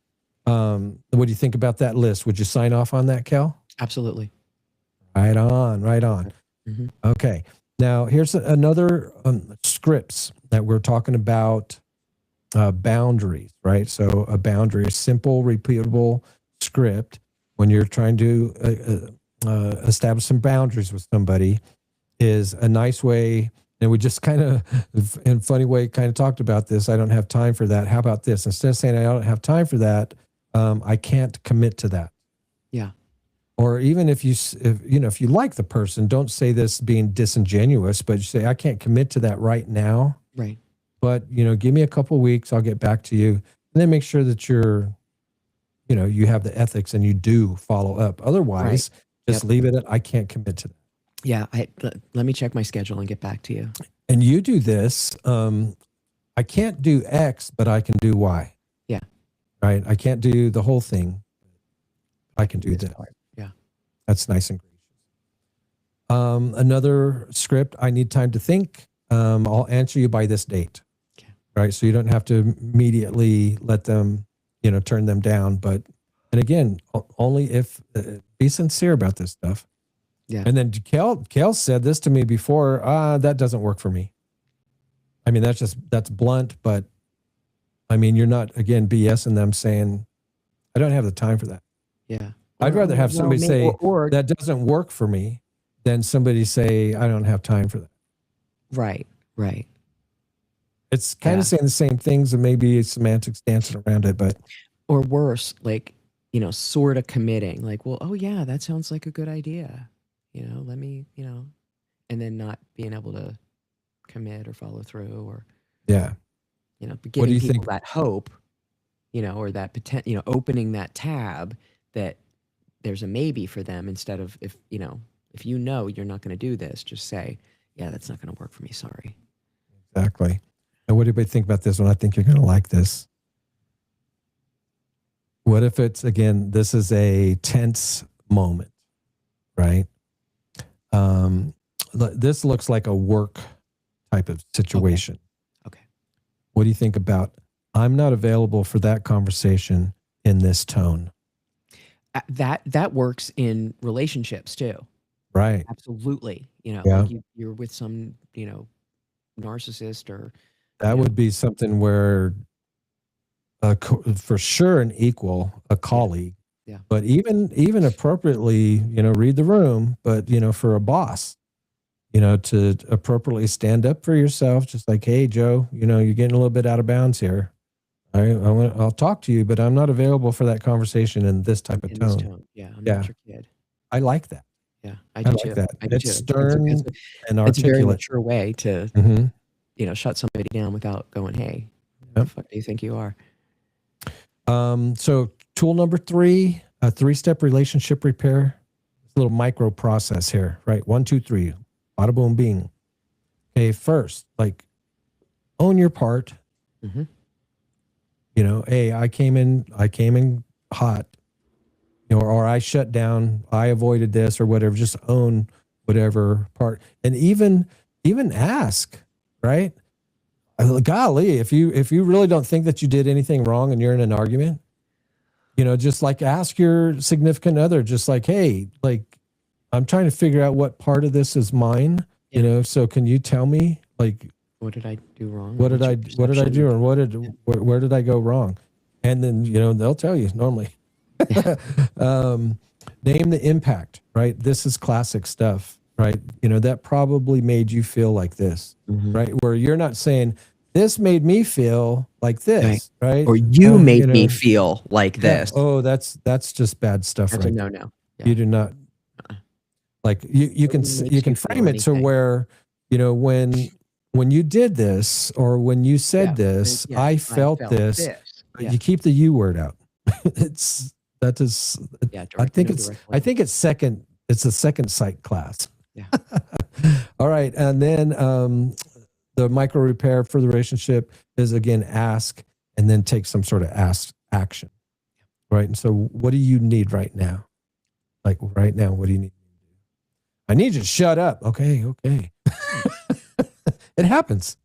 What do you think about that list? Would you sign off on that, Kel? Absolutely. Right on. Mm-hmm. Okay. Now here's another scripts that we're talking about. Boundaries, right? So a boundary, a simple, repeatable script when you're trying to establish some boundaries with somebody is a nice way. And we just kind of, in a funny way, kind of talked about this. I don't have time for that. How about this? Instead of saying I don't have time for that, I can't commit to that. Yeah. Or even if you like the person, don't say this being disingenuous, but you say I can't commit to that right now. Right. But give me a couple of weeks, I'll get back to you. And then make sure that you have the ethics and you do follow up. Otherwise, just leave it at I can't commit to that. Yeah, let me check my schedule and get back to you. And you do this. I can't do X, but I can do Y. Yeah. Right. I can't do the whole thing. I can do that. Yeah. That's nice and gracious. Another script. I need time to think. I'll answer you by this date. Okay. Right. So you don't have to immediately let them, turn them down. And again, only if be sincere about this stuff. Yeah. And then Kel said this to me before. That doesn't work for me. I mean, that's blunt, but I mean, you're not, again, BSing them saying, I don't have the time for that. Yeah. I'd rather have somebody say that doesn't work for me than somebody say, I don't have time for that. Right. It's kind of saying the same things and maybe semantics dancing around it, but. Or worse, like, sort of committing, like, well, oh yeah, that sounds like a good idea. Let me, and then not being able to commit or follow through or, giving people that hope, or that potential, opening that tab that there's a maybe for them instead of if you're not going to do this, just say, yeah, that's not going to work for me. Sorry. Exactly. And what do you think about this one? I think you're going to like this. What if it's, again, this is a tense moment, right? This looks like a work type of situation. Okay. What do you think about, I'm not available for that conversation in this tone? That works in relationships too. Right. Absolutely. Like you're with some, narcissist or. That would be something where for sure an equal, a colleague. Yeah. But even appropriately, read the room, but, for a boss, to appropriately stand up for yourself, just like, hey, Joe, you're getting a little bit out of bounds here. I'll talk to you, but I'm not available for that conversation in this type of tone. Yeah. I'm not your kid. I like that. Yeah. I do like too. that. I do It's too. stern and articulate. It's a very mature way to, Mm-hmm. Shut somebody down without going, hey, who the fuck do you think you are? So tool number 3, a 3-step relationship repair. It's a little micro process here, right? 1, 2, 3, bada boom, bing. Okay, first, like own your part. Mm-hmm. Hey, I came in hot, or I shut down, I avoided this or whatever. Just own whatever part, and even ask, right? Golly, if you really don't think that you did anything wrong and you're in an argument, just like ask your significant other, just like, hey, like I'm trying to figure out what part of this is mine, so can you tell me, like, what did I do wrong? What did I do, and where did I go wrong? And then they'll tell you normally. Name the impact, right? This is classic stuff, right? That probably made you feel like this, right? Where you're not saying this made me feel like this, right? Or you made me feel like this. Oh, that's just bad stuff, That's right? a no. Yeah. You do not like you can frame it to where when you did this or when you said this, I felt this. Yeah. You keep the you word out. It's that is. Yeah, I directing think them it's. directly. I think it's second. It's the second psych class. Yeah. All right, and then the micro repair for the relationship is again ask and then take some sort of action, right? And so, what do you need right now? Like right now, what do you need? I need you to shut up. Okay, okay. It happens.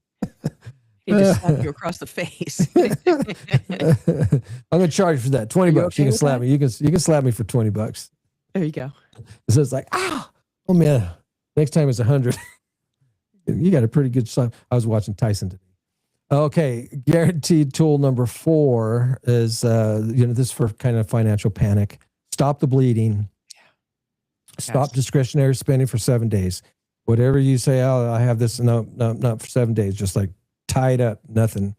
He just slapped you across the face. I'm gonna charge you for that. 20 Are you bucks. okay You can with slap that? me. You can slap me for 20 bucks. There you go. So it's like, oh man. Next time it's 100. You got a pretty good slap. I was watching Tyson today. Okay, guaranteed tool number 4 is this is for kind of financial panic. Stop the bleeding. Stop discretionary spending for 7 days. Whatever you say, oh, I have this. No, not for 7 days. Just like tie it up, nothing.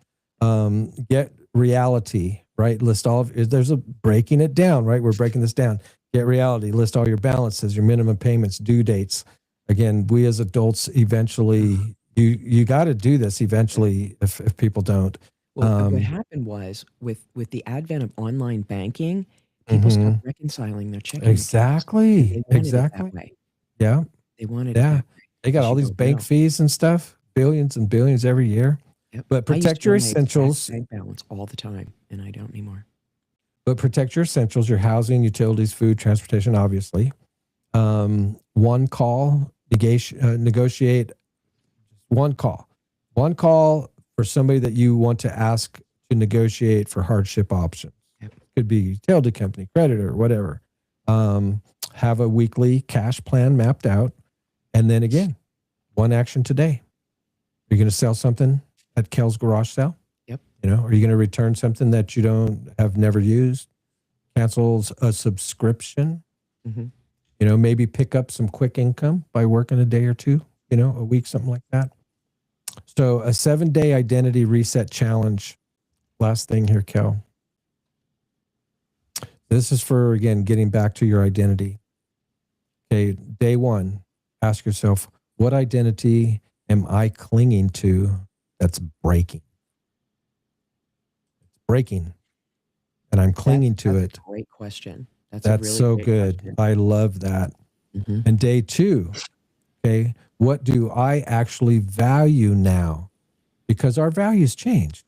Get reality, right? List all of, there's a breaking it down, right? We're breaking this down. Get reality. List all your balances, your minimum payments, due dates. Again, we as adults eventually, you got to do this eventually if people don't. Well, what happened was with the advent of online banking, people stopped reconciling their checking accounts. Exactly. They wanted it Exactly. that way. Yeah. They wanted it Yeah. that way. They got all these bank fees and stuff, billions and billions every year. Yep. But I used protect to your know my exact essentials. bank balance all the time, and I don't anymore. But protect your essentials, your housing, utilities, food, transportation, obviously. One call, negotiate one call. One call for somebody that you want to ask to negotiate for hardship options. Yep. Could be utility company, creditor, whatever. Have a weekly cash plan mapped out. And then again, one action today. You're going to sell something at Kel's garage sale? Yep. Are you going to return something that you don't have never used? Cancels a subscription? Mm-hmm. Maybe pick up some quick income by working a day or two, a week, something like that. So a 7-day identity reset challenge. Last thing here, Kel. This is for, again, getting back to your identity. Okay, day 1, ask yourself, what identity am I clinging to that's breaking? It's breaking, and I'm clinging to it. That's a great question. That's really so good. Question. I love that. Mm-hmm. And day 2, okay, what do I actually value now? Because our values change.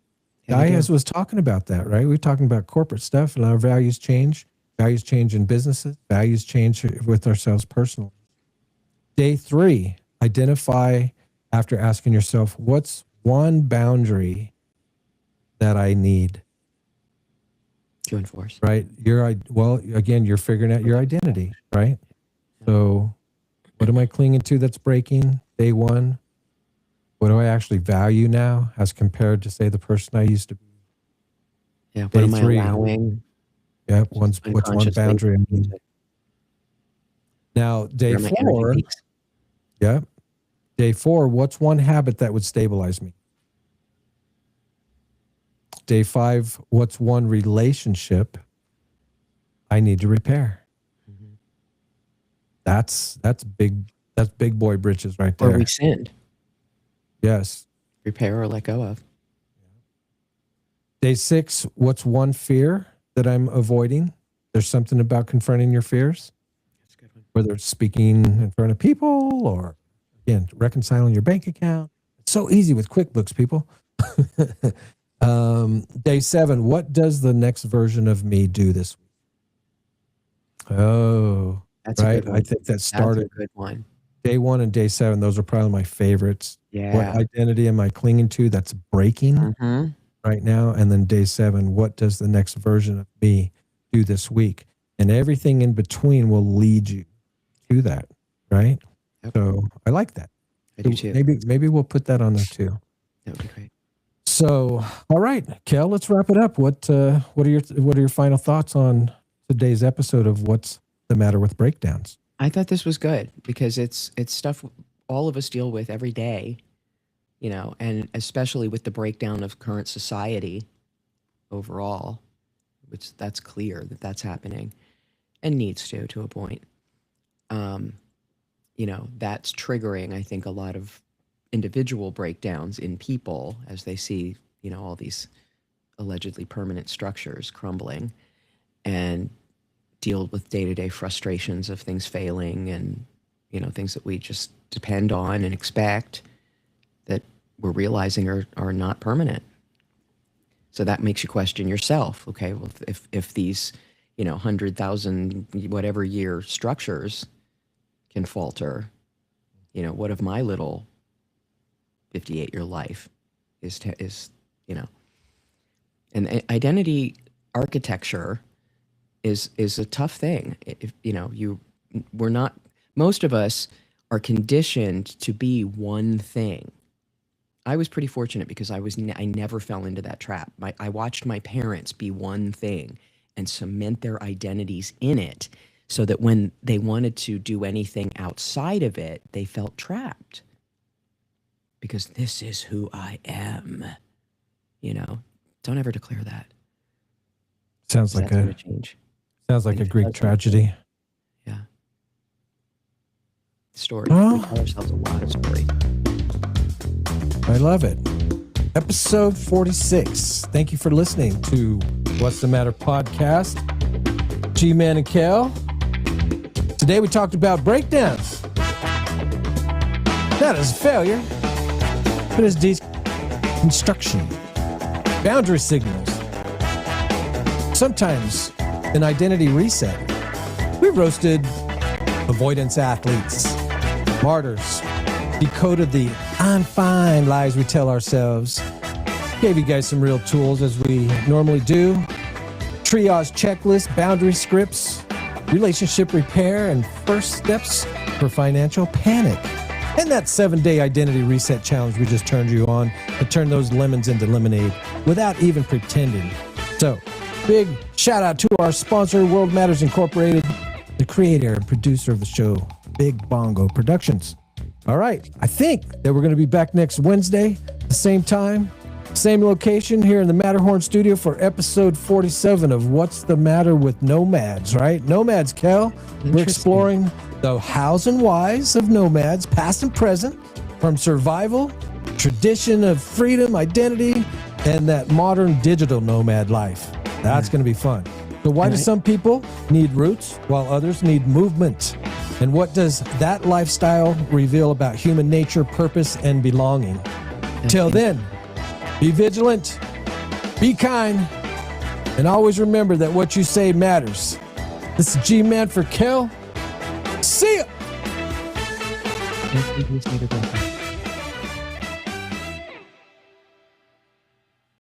Diaz was talking about that, right? We're talking about corporate stuff, and our values change. Values change in businesses. Values change with ourselves personally. Day 3, identify after asking yourself, what's one boundary that I need to enforce? Right. Again, you're figuring out your identity, right? So what am I clinging to that's breaking? Day 1. What do I actually value now as compared to, say, the person I used to be? Yeah. What am I allowing? Yeah. What's one boundary I need? Now, day 4. Yeah. Day 4, what's one habit that would stabilize me? Day 5, what's one relationship I need to repair? Mm-hmm. That's big boy britches right there. Or rescind. Yes. Repair or let go of. Day 6, what's one fear that I'm avoiding? There's something about confronting your fears. That's a good one. Whether it's speaking in front of people or, again, reconciling your bank account. It's so easy with QuickBooks, people. Day 7, what does the next version of me do this week? Oh, that's right. A good one. I think that started. That's a good one. Day 1 and day 7, those are probably my favorites. Yeah. What identity am I clinging to that's breaking right now? And then day 7, what does the next version of me do this week? And everything in between will lead you to that, right? Yep. So I like that. I do too. Maybe we'll put that on there too. That would be great. So, all right, Kel, let's wrap it up. What are your final thoughts on today's episode of What's the Matter with Breakdowns? I thought this was good because it's stuff all of us deal with every day, and especially with the breakdown of current society overall, which that's clear that that's happening and needs to a point. That's triggering, I think, a lot of individual breakdowns in people as they see, all these allegedly permanent structures crumbling. and deal with day-to-day frustrations of things failing and, things that we just depend on and expect that we're realizing are not permanent. So that makes you question yourself. Okay, well, if these, 100,000 whatever year structures can falter, what if my little 58-year life is, and identity architecture is a tough thing. If, we're not, most of us are conditioned to be one thing. I was pretty fortunate because I never fell into that trap. I watched my parents be one thing and cement their identities in it, so that when they wanted to do anything outside of it, they felt trapped. Because this is who I am. Don't ever declare that. Sounds like a change. Sounds like a Greek tragedy. Yeah. Story. We tell ourselves a lot of story. I love it. Episode 46. Thank you for listening to What's the Matter podcast. G-Man and Kel. Today we talked about breakdowns. Not as a failure, but as deconstruction. Boundary signals. Sometimes an identity reset. We roasted avoidance athletes, martyrs, decoded the I'm fine lies we tell ourselves. Gave you guys some real tools as we normally do. Triage checklist, boundary scripts, relationship repair, and first steps for financial panic. And that 7-day identity reset challenge we just turned you on to turn those lemons into lemonade without even pretending. So, big shout out to our sponsor, World Matters Incorporated, the creator and producer of the show, Big Bongo Productions. All right, I think that we're going to be back next Wednesday, the same time, same location here in the Matterhorn studio for episode 47 of What's the Matter with Nomads, right? Nomads, Kel. We're exploring the hows and whys of nomads, past and present, from survival, tradition of freedom, identity, and that modern digital nomad life. That's going to be fun. So why do some people need roots while others need movement? And what does that lifestyle reveal about human nature, purpose, and belonging? Till then, be vigilant, be kind, and always remember that what you say matters. This is G-Man for Kel. See ya!